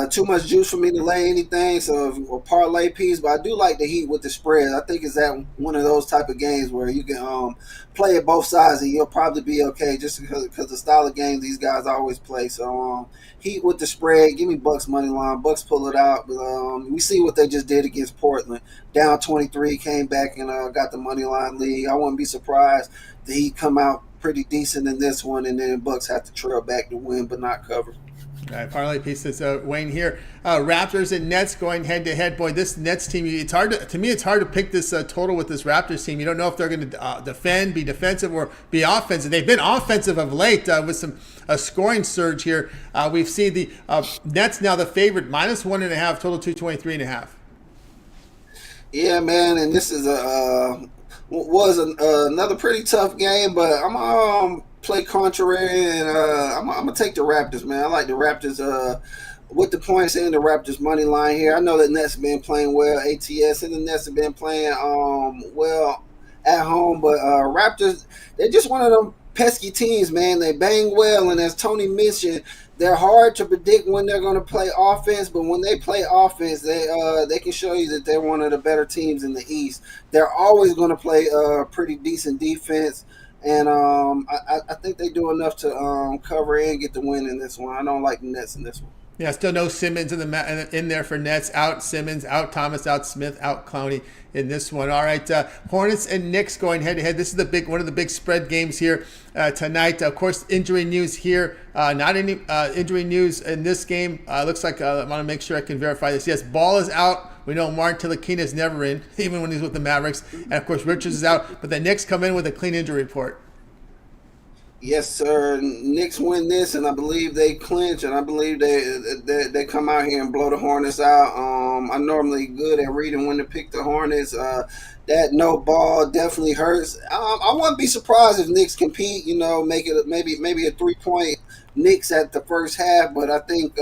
Too much juice for me to lay anything, so a parlay piece. But I do like the Heat with the spread. I think it's that one of those type of games where you can play it both sides and you'll probably be okay just because the style of games these guys always play. So Heat with the spread. Give me Bucks money line. Bucks pull it out. But, we see what they just did against Portland. Down 23, came back and got the money line lead. I wouldn't be surprised the Heat come out pretty decent in this one, and then Bucks have to trail back to win but not cover. All right, parlay pieces, Wayne here. Raptors and Nets going head-to-head. Boy, this Nets team, it's hard to pick this total with this Raptors team. You don't know if they're going to defend, be defensive, or be offensive. They've been offensive of late with some scoring surge here. We've seen the Nets now the favorite, minus 1.5, total 223.5. Yeah, man, and this is another pretty tough game, but I'm play contrary, and I'm gonna take the Raptors, man. I like the Raptors with the points and the Raptors money line here. I know the Nets have been playing well, ATS, and the Nets have been playing well at home, but Raptors, they're just one of them pesky teams, man. They bang well, and as Tony mentioned, they're hard to predict when they're going to play offense, but when they play offense, they can show you that they're one of the better teams in the East. They're always going to play pretty decent defense. And I think they do enough to cover and get the win in this one. I don't like the Nets in this one. Yeah, still no Simmons in there for Nets. Out Simmons, out Thomas, out Smith, out Clowney in this one. All right, Hornets and Knicks going head to head. This is one of the big spread games here tonight. Of course, injury news here. Not any injury news in this game. Looks like I want to make sure I can verify this. Yes, Ball is out. We know Martin Tilakina is never in, even when he's with the Mavericks. And of course, Richards is out. But the Knicks come in with a clean injury report. Yes, sir. Knicks win this, and I believe they clinch, and I believe they come out here and blow the Hornets out. I'm normally good at reading when to pick the Hornets. That no ball definitely hurts. I wouldn't be surprised if Knicks compete. Make it maybe a 3-point Knicks at the first half, but I think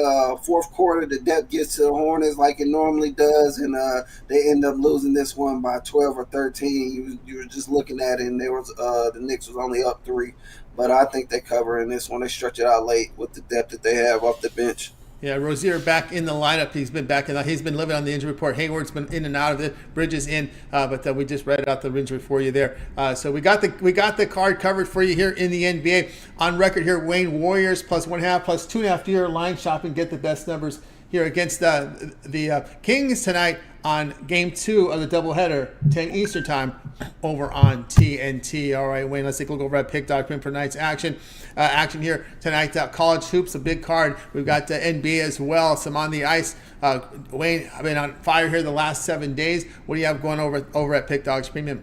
fourth quarter the depth gets to the Hornets like it normally does, and they end up losing this one by 12 or 13. You were just looking at it, and the Knicks was only up 3. But I think they cover in this one. They stretch it out late with the depth that they have off the bench. Yeah, Rozier back in the lineup. He's been back in. He's been living on the injury report. Hayward's been in and out of it. Bridges in, but we just read out the injury for you there. So we got the card covered for you here in the NBA. On record here, Wayne Warriors +1.5, +2.5 year line shopping. Get the best numbers here against the Kings tonight on Game 2 of the doubleheader, 10 Eastern Time, over on TNT. All right, Wayne, let's take a look over at pick.com for tonight's action. Action here tonight, college hoops, a big card. We've got the NBA as well, some on the ice. Wayne, I've been on fire here the last 7 days. What do you have going over at Pick Dogs Premium?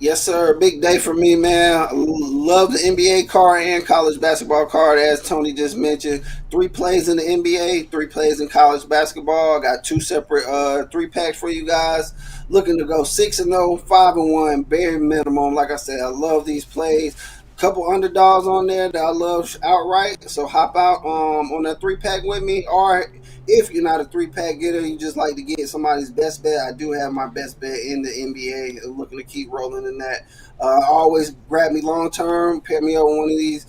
Yes, sir. Big day for me, man. I love the NBA card and college basketball card, as Tony just mentioned. 3 plays in the NBA, 3 plays in college basketball. I got 2 separate 3-packs for you guys. Looking to go 6-0, 5-1, bare minimum. Like I said, I love these plays. Couple underdogs on there that I love outright. So hop out on that 3-pack with me. Or if you're not a 3-pack getter, you just like to get somebody's best bet. I do have my best bet in the NBA. Looking to keep rolling in that. Always grab me long term. Pair me up with one of these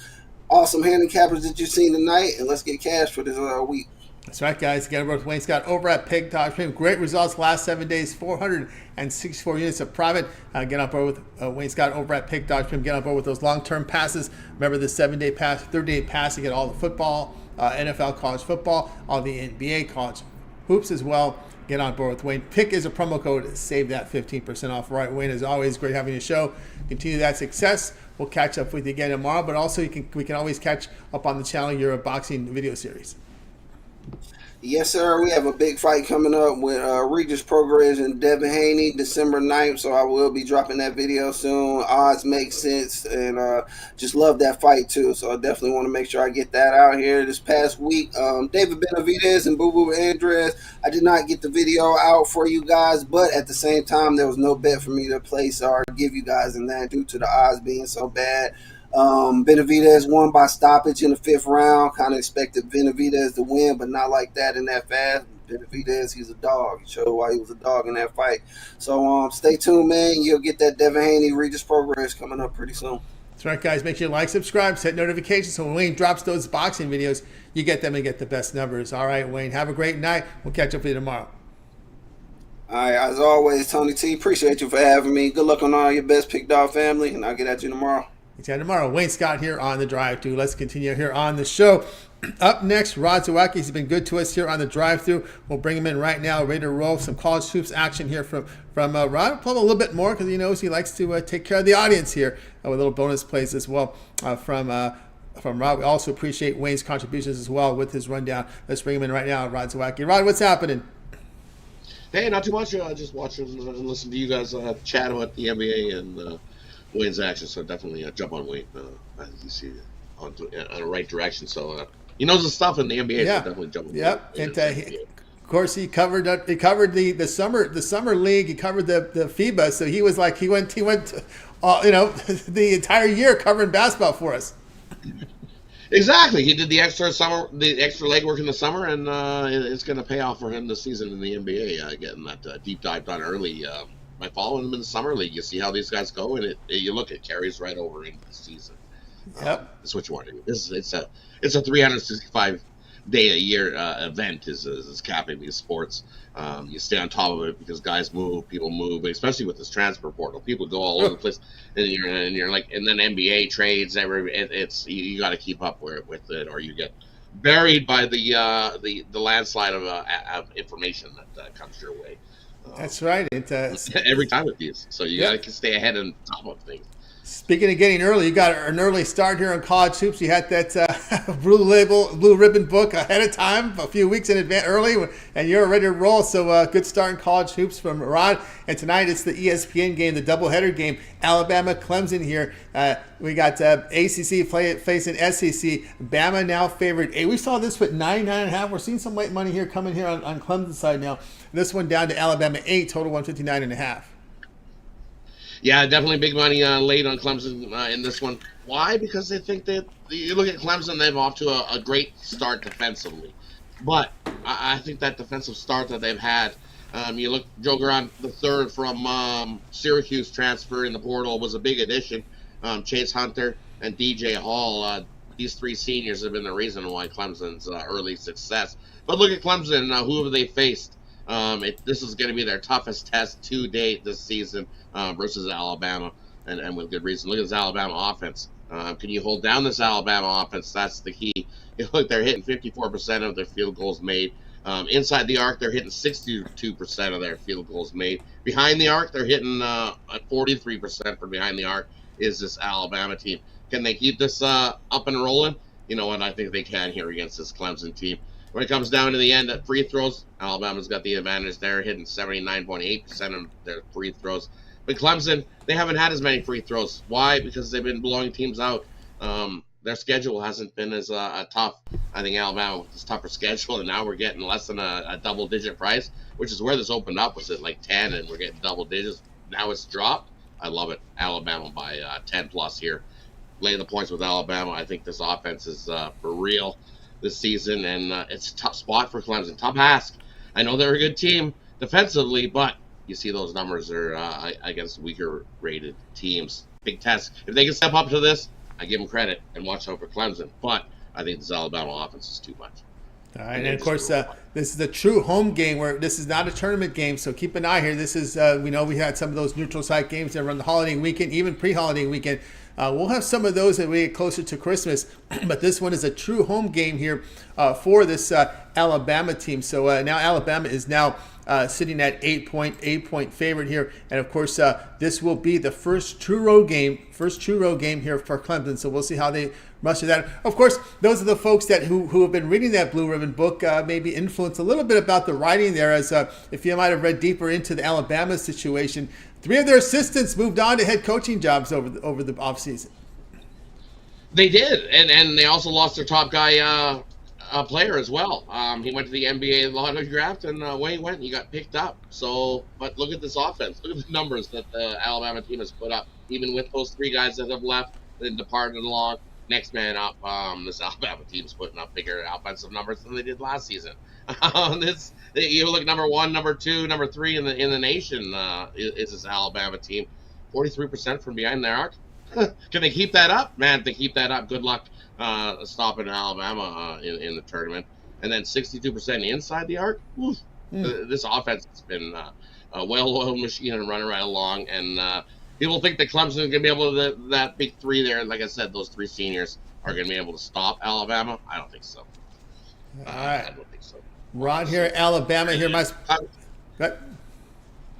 awesome handicappers that you've seen tonight, and let's get cash for this week. That's right, guys. Get over with Wayne Scott over at Pig Dogs Premium. Great results last 7 days, 464 units of profit. Get on board with Wayne Scott over at Pig Dogs Premium. Get on board with those long-term passes. Remember the 7-day pass, 30-day pass to get all the football, NFL, college football, all the NBA, college hoops as well. Get on board with Wayne. Pick is a promo code. Save that 15% off. Right, Wayne, as always, great having you show. Continue that success. We'll catch up with you again tomorrow, but also we can always catch up on the channel your boxing video series. Yes, sir. We have a big fight coming up with Regis Progress and Devin Haney December 9th, so I will be dropping that video soon. Odds make sense, and just love that fight too, so I definitely want to make sure I get that out here. This past week, David Benavidez and Boo Boo Andres, I did not get the video out for you guys, but at the same time, there was no bet for me to place or give you guys in that due to the odds being so bad. Benavidez won by stoppage in the 5th round. Kind of expected Benavidez to win, but not like that in that fast. Benavidez, he's a dog. He showed why he was a dog in that fight. So stay tuned, man. You'll get that Devin Haney Regis Progress coming up pretty soon. That's right, guys. Make sure you like, subscribe, set notifications so when Wayne drops those boxing videos, you get them and get the best numbers. All right, Wayne, have a great night. We'll catch up with you tomorrow. All right, as always, Tony T, appreciate you for having me. Good luck on all your best Pick Dog family, and I'll get at you tomorrow. Tomorrow, Wayne Scott here on the Drive-Thru. Let's continue here on the show. Up next, Rod Zawacky. He's been good to us here on the Drive-Thru. We'll bring him in right now, ready to roll some college hoops action here from Rod. Probably a little bit more because he knows he likes to take care of the audience here with little bonus plays as well from Rod. We also appreciate Wayne's contributions as well with his rundown. Let's bring him in right now, Rod Zawacky. Rod, what's happening? Hey, not too much. Just watching and listening to you guys chat about the NBA and Wayne's action, so definitely jump on Wayne. As you see, on the right direction. So he knows the stuff in the NBA. Yeah. So definitely jump on Wayne. Yep. And of course, he covered the summer league. He covered the FIBA. So he was like he went the entire year covering basketball for us. Exactly. He did the extra legwork in the summer, and it's going to pay off for him this season in the NBA. Getting that deep dive done early. By following them in the summer league, you see how these guys go, and you look, it carries right over into the season. Yep, that's what you want to do. It's a 365 day a year event is capping these sports. You stay on top of it because guys move, people move, but especially with this transfer portal, people go all over the place, and you're like, and then NBA trades, it's you got to keep up with it, or you get buried by the landslide of information that comes your way. That's right. Every time with these, so you got to stay ahead and top of things. Speaking of getting early, you got an early start here on college hoops. You had that blue ribbon book ahead of time, a few weeks in advance, early, and you're ready to roll. So good start in college hoops from Rod. And tonight it's the ESPN game, the doubleheader game, Alabama Clemson here. We got ACC facing SEC. Bama now favored. Hey, we saw this with 9.5. We're seeing some late money here coming here on Clemson's side now. This one down to Alabama 8, total 159.5. Yeah, definitely big money late on Clemson in this one. Why? Because they think that you look at Clemson, they've off to a great start defensively. But I think that defensive start that they've had, you look, Joe Garan, the third from Syracuse transfer in the portal, was a big addition. Chase Hunter and DJ Hall, these three seniors have been the reason why Clemson's early success. But look at Clemson, who have they faced? This is going to be their toughest test to date this season versus Alabama, and with good reason. Look at this Alabama offense. Can you hold down this Alabama offense? That's the key. Look, they're hitting 54% of their field goals made. Inside the arc, they're hitting 62% of their field goals made. Behind the arc, they're hitting 43% from behind the arc is this Alabama team. Can they keep this up and rolling? You know what? I think they can here against this Clemson team. When it comes down to the end at free throws, Alabama's got the advantage there, hitting 79.8% of their free throws. But Clemson, they haven't had as many free throws. Why? Because they've been blowing teams out. Their schedule hasn't been as tough. I think Alabama with this tougher schedule, and now we're getting less than a double-digit price, which is where this opened up, was at like 10, and we're getting double digits. Now it's dropped. I love it. Alabama by 10+ here. Lay the points with Alabama. I think this offense is for real this season, and it's a tough spot for Clemson. Tough ask. I know they're a good team defensively, but you see those numbers are against weaker rated teams. Big test. If they can step up to this, I give them credit and watch out for Clemson. But I think this Alabama offense is too much. All right, and of course, this is a true home game where this is not a tournament game, so keep an eye here. This is, we know we had some of those neutral site games that run the holiday weekend, even pre-holiday weekend. We'll have some of those as we get closer to Christmas, but this one is a true home game here for this Alabama team. So now Alabama is now sitting at 8-point favorite here, and of course this will be the first true road game here for Clemson. So we'll see how they muster that. Of course, those are the folks that who have been reading that Blue Ribbon book, maybe influenced a little bit about the writing there, as if you might have read deeper into the Alabama situation. 3 of their assistants moved on to head coaching jobs over the offseason. They did, and they also lost their top guy player as well. He went to the NBA lottery draft, and when he went, he got picked up. So, but look at this offense. Look at the numbers that the Alabama team has put up, even with those 3 guys that have left and departed along. Next man up, this Alabama team's putting up bigger offensive numbers than they did last season. You look number 1, number 2, number 3 in the nation is this Alabama team. 43% from behind their arc. Can they keep that up? Man, if they keep that up, good luck stopping Alabama in the tournament. And then 62% inside the arc. This offense has been a well-oiled machine and running right along. And people think that Clemson is going to be able to, that big 3 there. Like I said, those 3 seniors are going to be able to stop Alabama. I don't think so. All right. I don't think so. Ron here, Alabama here.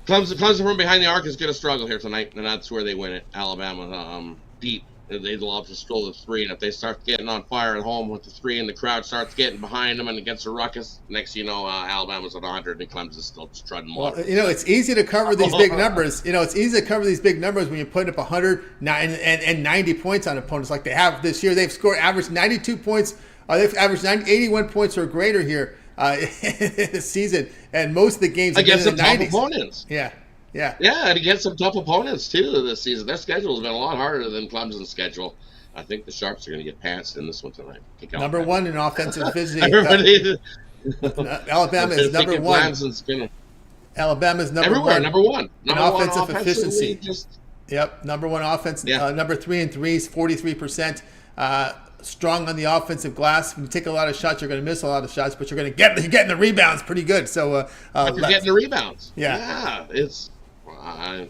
Clemson from behind the arc is going to struggle here tonight, and that's where they win it. Alabama deep. They love to stroll the 3, and if they start getting on fire at home with the 3 and the crowd starts getting behind them and it gets a ruckus, next you know, Alabama's at 100 and Clemson's still treading water. Well, it's easy to cover these big numbers. It's easy to cover these big numbers when you put up 100 and 90 points on opponents like they have this year. They've averaged 92 points. They've averaged 81 points or greater here this season, and most of the games against some in the tough 90s. opponents. Yeah, and against some tough opponents too this season. Their schedule has been a lot harder than Clemson's schedule. I think the Sharps are going to get pantsed in this one tonight. Number 1 in offensive efficiency. Alabama is number 1. Alabama's number 1. Number one in offensive efficiency. Number 1 offense. Number 3 in threes, 43%. Strong on the offensive glass. When you take a lot of shots, you're going to miss a lot of shots, but you're getting the rebounds pretty good. So you're getting the rebounds. It's. I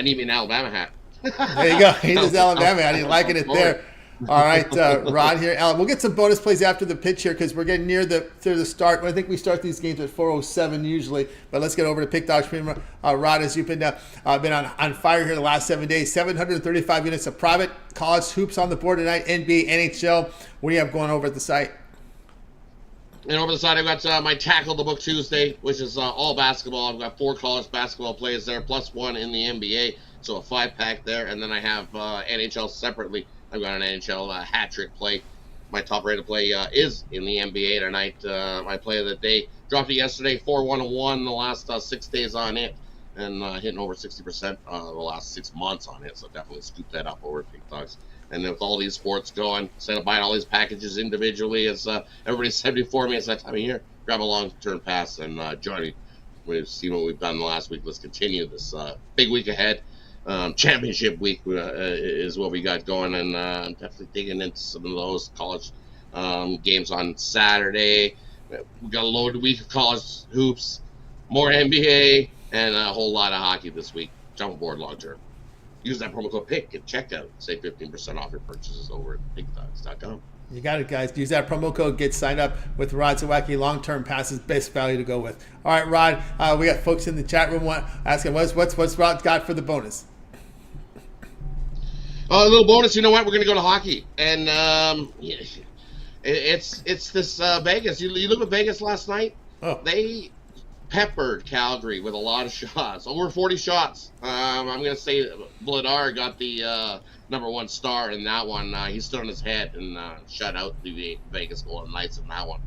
need me an Alabama hat. There you go. He's Alabama. I didn't liking it there. All right, Rod here. Alan, we'll get some bonus plays after the pitch here because we're getting near the start. I think we start these games at 4:07 usually, but let's get over to Pick Dogs Premium. Rod, as you've been on fire here the last 7 days, 735 units of private college hoops on the board tonight, NBA, NHL. What do you have going over at the site? And over the side, I've got my Tackle the Book Tuesday, which is all basketball. I've got 4 college basketball plays there, plus 1 in the NBA, so a 5-pack there. And then I have NHL separately. I've got an NHL hat trick play. My top rated play is in the NBA tonight. My play of the day dropped it yesterday, 4-1-1 the last 6 days on it, and hitting over 60% the last 6 months on it. So definitely scoop that up over at Pink Dogs. And then with all these sports going, instead of buying all these packages individually, as everybody said before me, it's that time of year. Grab a long-term pass and join me. We've seen what we've done the last week. Let's continue this big week ahead. Championship week is what we got going, and definitely digging into some of those college games on Saturday. We got a loaded week of college hoops, more NBA, and a whole lot of hockey this week. Jump aboard long-term. Use that promo code PICK at checkout. Save 15% off your purchases over at pickdogs.com. You got it, guys. Use that promo code. Get signed up with Rod Zawacky. Long-term passes, best value to go with. All right, Rod. We got folks in the chat room asking, what's Rod got for the bonus? A little bonus. You know what? We're going to go to hockey, and it's this Vegas. You look at Vegas last night. Oh. They peppered Calgary with a lot of shots, over 40 shots. I'm going to say Vladar got the #1 star in that one. He stood on his head and shut out the Vegas Golden Knights in that one.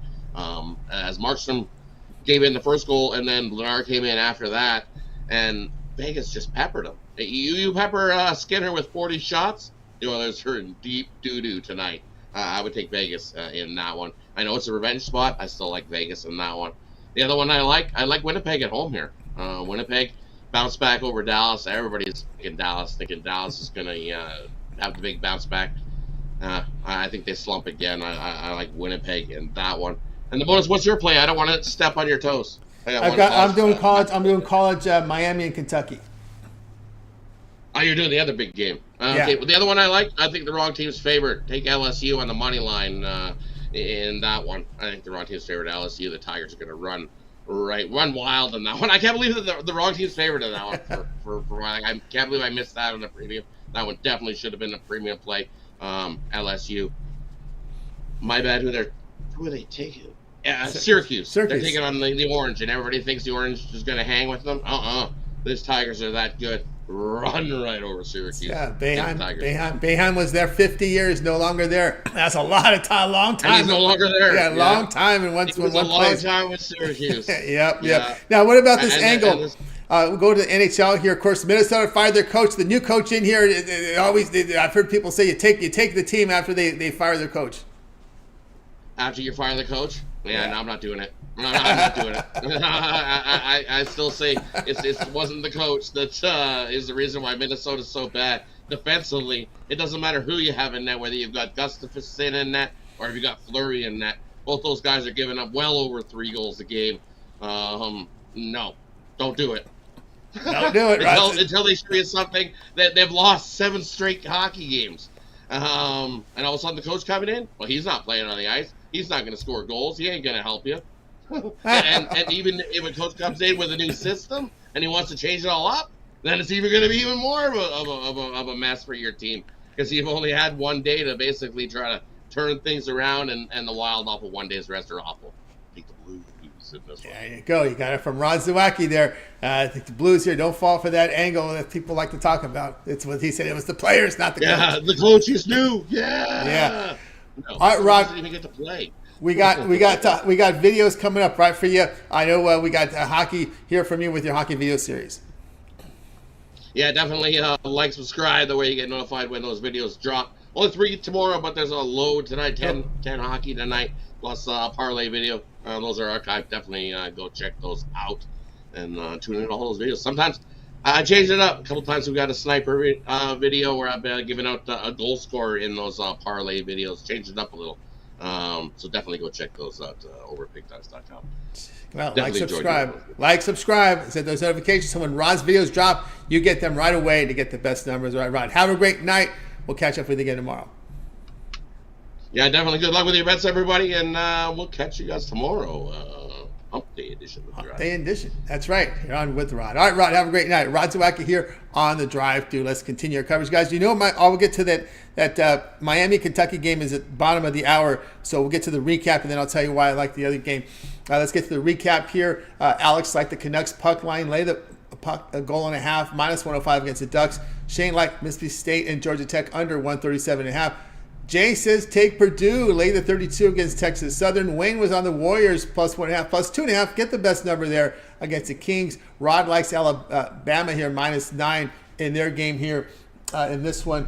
As Markstrom gave in the first goal, and then Vladar came in after that, and Vegas just peppered him. You pepper Skinner with 40 shots, the Oilers are in deep doo-doo tonight. I would take Vegas in that one. I know it's a revenge spot. I still like Vegas in that one. The other one I like Winnipeg at home here. Winnipeg bounce back over Dallas. Everybody's thinking Dallas is going to have the big bounce back. I think they slump again. I like Winnipeg in that one. And the bonus, what's your play? I don't want to step on your toes. I'm doing college, Miami and Kentucky. Oh, you're doing the other big game. Yeah. Okay, well, the other one I think the wrong team's favored. Take LSU on the money line in that one. I think the wrong team's favored LSU. The Tigers are going to run wild in that one. I can't believe that the wrong team's favored in that one. For I can't believe I missed that on the premium. That one definitely should have been a premium play. LSU. My bad. Who are they taking? Syracuse. They're taking on the Orange, and everybody thinks the Orange is going to hang with them. These Tigers are that good. Run right over Syracuse. Yeah, Boeheim was there 50 years, no longer there. That's a lot of time, long time. And he's no longer there. Yeah, long time in one place. A long time with Syracuse. Yep. Now, what about this angle? We'll go to the NHL here. Of course, Minnesota fired their coach. The new coach in here, I've heard people say you take the team after they fire their coach. After you fire the coach? Yeah. No, I'm not doing it. No, I'm not doing it. I still say it wasn't the coach that is the reason why Minnesota's so bad. Defensively, it doesn't matter who you have in net, whether you've got Gustafsson in net or if you got Fleury in net. Both those guys are giving up well over 3 goals a game. No, don't do it. Don't do it, right? Until they show you something that they've lost 7 straight hockey games. And all of a sudden the coach coming in, well, he's not playing on the ice. He's not going to score goals. He ain't going to help you. and even if a coach comes in with a new system and he wants to change it all up, then it's even going to be even more of a mess for your team because you've only had 1 day to basically try to turn things around, and the Wild off of 1 day's rest are awful. I think the Blues in this one. There you go. You got it from Rod Zawacky there. I think the Blues here don't fall for that angle that people like to talk about. It's what he said. It was the players, not the coach. Yeah, the coach is new. Yeah. No, all right, Rod. Didn't even get to play. We got videos coming up right for you. I know we got hockey here from you with your hockey video series. Yeah, definitely like, subscribe. That way you get notified when those videos drop. Only 3 tomorrow, but there's a load tonight. 10 hockey tonight, plus parlay video. Those are archived. Definitely go check those out and tune in to all those videos. Sometimes I changed it up. A couple times we got a sniper video where I've been giving out a goal scorer in those parlay videos. Changed it up a little. So definitely go check those out over at pickdogs.com. Well, like, subscribe, set those notifications so when Rod's videos drop, you get them right away to get the best numbers. All right, Rod, have a great night. We'll catch up with you again tomorrow. Yeah, definitely. Good luck with your bets, everybody, and we'll catch you guys tomorrow. Hump Day edition of the Drive. Day edition. That's right. You're on with Rod. All right, Rod, have a great night. Rod Zawacky here on the Drive Thru. Let's continue our coverage, guys. You know, I'll get to that Miami-Kentucky game is at the bottom of the hour, so we'll get to the recap, and then I'll tell you why I like the other game. Let's get to the recap here. Alex liked the Canucks puck line, lay the puck a goal and a half, minus 105 against the Ducks. Shane liked Mississippi State and Georgia Tech under 137.5. Jay says take Purdue, lay the 32 against Texas Southern. Wayne was on the Warriors plus 1.5, plus 2.5. Get the best number there against the Kings. Rod likes Alabama here, minus 9 in their game here. In this one,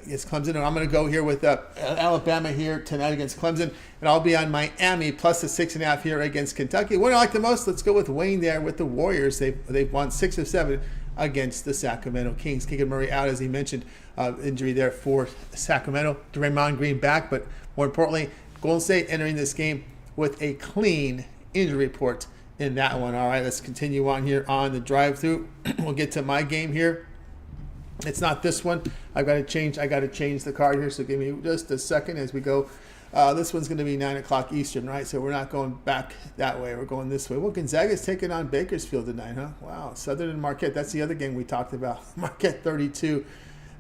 it's Clemson. And I'm going to go here with Alabama here tonight against Clemson. And I'll be on Miami plus the 6.5 here against Kentucky. What do I like the most? Let's go with Wayne there with the Warriors. They've won 6 of 7 against the Sacramento Kings. Keegan Murray out, as he mentioned. Injury there for Sacramento. Draymond Green back, but more importantly, Golden State entering this game with a clean injury report in that one. All right, let's continue on here on the drive-through. We'll get to my game here. It's not this one. I got to change the card here, so give me just a second as we go. This one's going to be 9 o'clock Eastern, right? So we're not going back that way. We're going this way. Well, Gonzaga's taking on Bakersfield tonight, huh? Wow. Southern and Marquette. That's the other game we talked about. Marquette 32.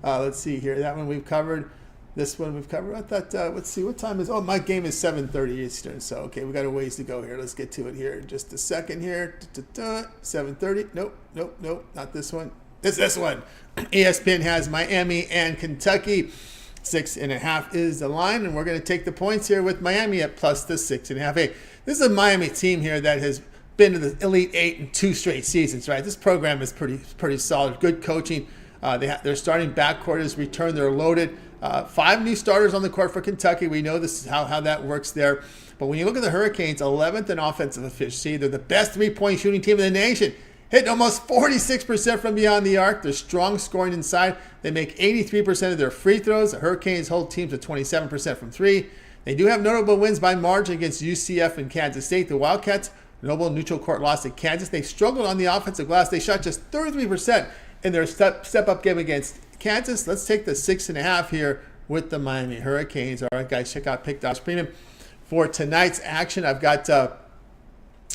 Let's see here. That one we've covered. This one we've covered. I thought, let's see. What time is... Oh, my game is 7:30 Eastern. So, okay, we got a ways to go here. Let's get to it here in just a second here. 7:30. Nope. Not this one. It's this one. ESPN has Miami and Kentucky. 6.5 is the line, and we're going to take the points here with Miami at plus the 6.5. Hey, this is a Miami team here that has been to the Elite Eight in 2 straight seasons, right? This program is pretty solid. Good coaching. Their starting backcourt is returned. They're loaded. 5 new starters on the court for Kentucky. We know this is how that works there. But when you look at the Hurricanes, 11th in offensive efficiency. They're the best 3-point shooting team in the nation. Hitting almost 46% from beyond the arc. They're strong scoring inside. They make 83% of their free throws. The Hurricanes hold teams at 27% from 3. They do have notable wins by margin against UCF and Kansas State. The Wildcats, notable neutral court loss at Kansas. They struggled on the offensive glass. They shot just 33% in their step-up game against Kansas. Let's take the 6.5 here with the Miami Hurricanes. All right, guys, check out Pick Dogs Premium. For tonight's action, I've got a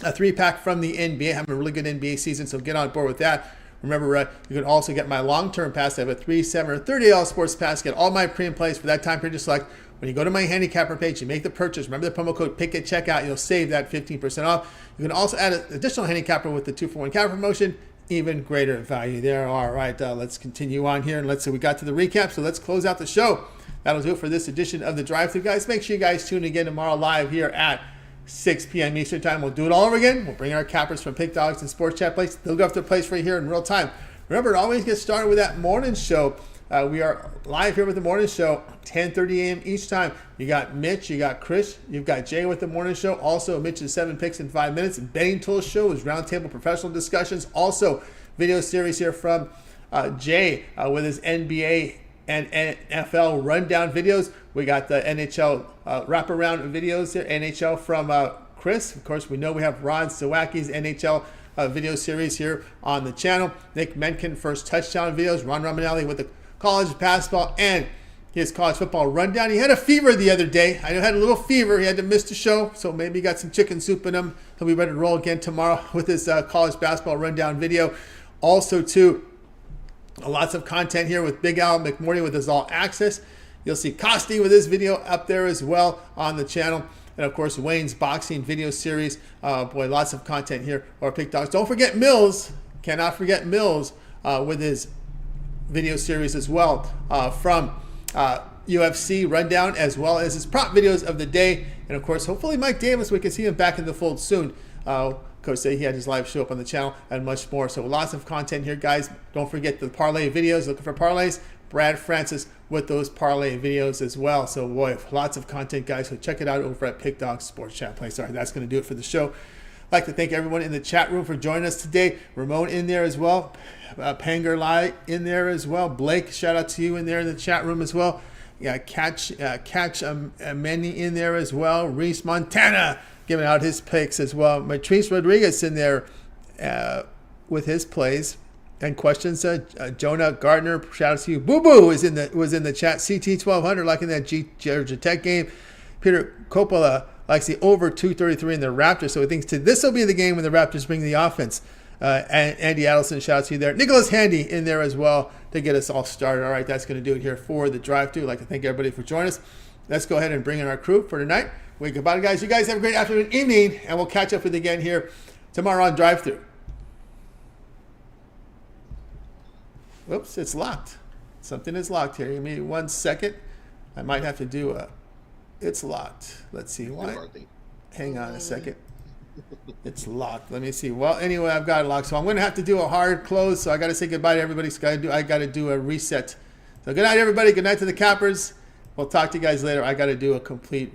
3-pack from the NBA. Having a really good NBA season, so get on board with that. Remember, you can also get my long-term pass. I have a 3, 7, or 30 sports pass. Get all my pre-and plays for that time period to select. When you go to my handicapper page, you make the purchase. Remember the promo code PICK at checkout. You'll save that 15% off. You can also add an additional handicapper with the 2-for-1 capper promotion. Even greater value there. All right, let's continue on here. And let's say we got to the recap, so let's close out the show. That'll do it for this edition of the Drive-Thru, guys. Make sure you guys tune in again tomorrow live here at 6 p.m. Eastern Time. We'll do it all over again. We'll bring our cappers from Pick Dogs and Sports Chat Place. They'll go up their place right here in real time. Remember, it always gets started with that morning show. We are live here with the morning show, 10:30 a.m. each time. You got Mitch, you got Chris, you've got Jay with the morning show. Also, Mitch's 7 picks in 5 minutes. And Betting Tools show is roundtable professional discussions. Also, video series here from Jay with his NBA and NFL rundown videos. We got the NHL wraparound videos here. NHL from Chris. Of course, we know we have Ron Zawacky's NHL video series here on the channel. Nick Menken, first touchdown videos. Ron Romanelli with the college basketball and his college football rundown. He had a fever the other day. I know he had a little fever. He had to miss the show, so maybe he got some chicken soup in him. He'll be ready to roll again tomorrow with his college basketball rundown video. Also, too, lots of content here with Big Al McMorty with his All Access. You'll see Costi with his video up there as well on the channel. And, of course, Wayne's boxing video series. Boy, lots of content here or Pick Dogs. Don't forget Mills. Cannot forget Mills with his video series as well from UFC rundown, as well as his prop videos of the day. And, of course, hopefully Mike Davis, we can see him back in the fold soon. Coach say he had his live show up on the channel and much more. So lots of content here, guys. Don't forget the parlay videos. Looking for parlays. Brad Francis with those parlay videos as well. So, boy, lots of content, guys. So check it out over at Pick Dogs Sports Chat Place. All right, that's going to do it for the show. I'd like to thank everyone in the chat room for joining us today. Ramon in there as well. Panger Lai in there as well. Blake, shout out to you in there in the chat room as well. Yeah, Catch Manny in there as well. Reese Montana giving out his picks as well. Matrice Rodriguez in there with his plays And questions, Jonah Gardner, shout out to you. Boo Boo was in the chat. CT 1200 liking that Georgia Tech game. Peter Coppola likes the over 233 in the Raptors, so he thinks this will be the game when the Raptors bring the offense. And Andy Adelson, shout out to you there. Nicholas Handy in there as well to get us all started. All right, that's going to do it here for the drive-thru. I'd like to thank everybody for joining us. Let's go ahead and bring in our crew for tonight. Goodbye, guys. You guys have a great afternoon, evening, and we'll catch up with you again here tomorrow on drive-thru. Whoops, it's locked. Something is locked here. Give me 1 second. I might have to do it's locked. Let's see why. Hang on a second. It's locked. Let me see. Well, anyway, I've got it locked. So I'm going to have to do a hard close. So I got to say goodbye to everybody. I got to do a reset. So good night, everybody. Good night to the Cappers. We'll talk to you guys later. I got to do a complete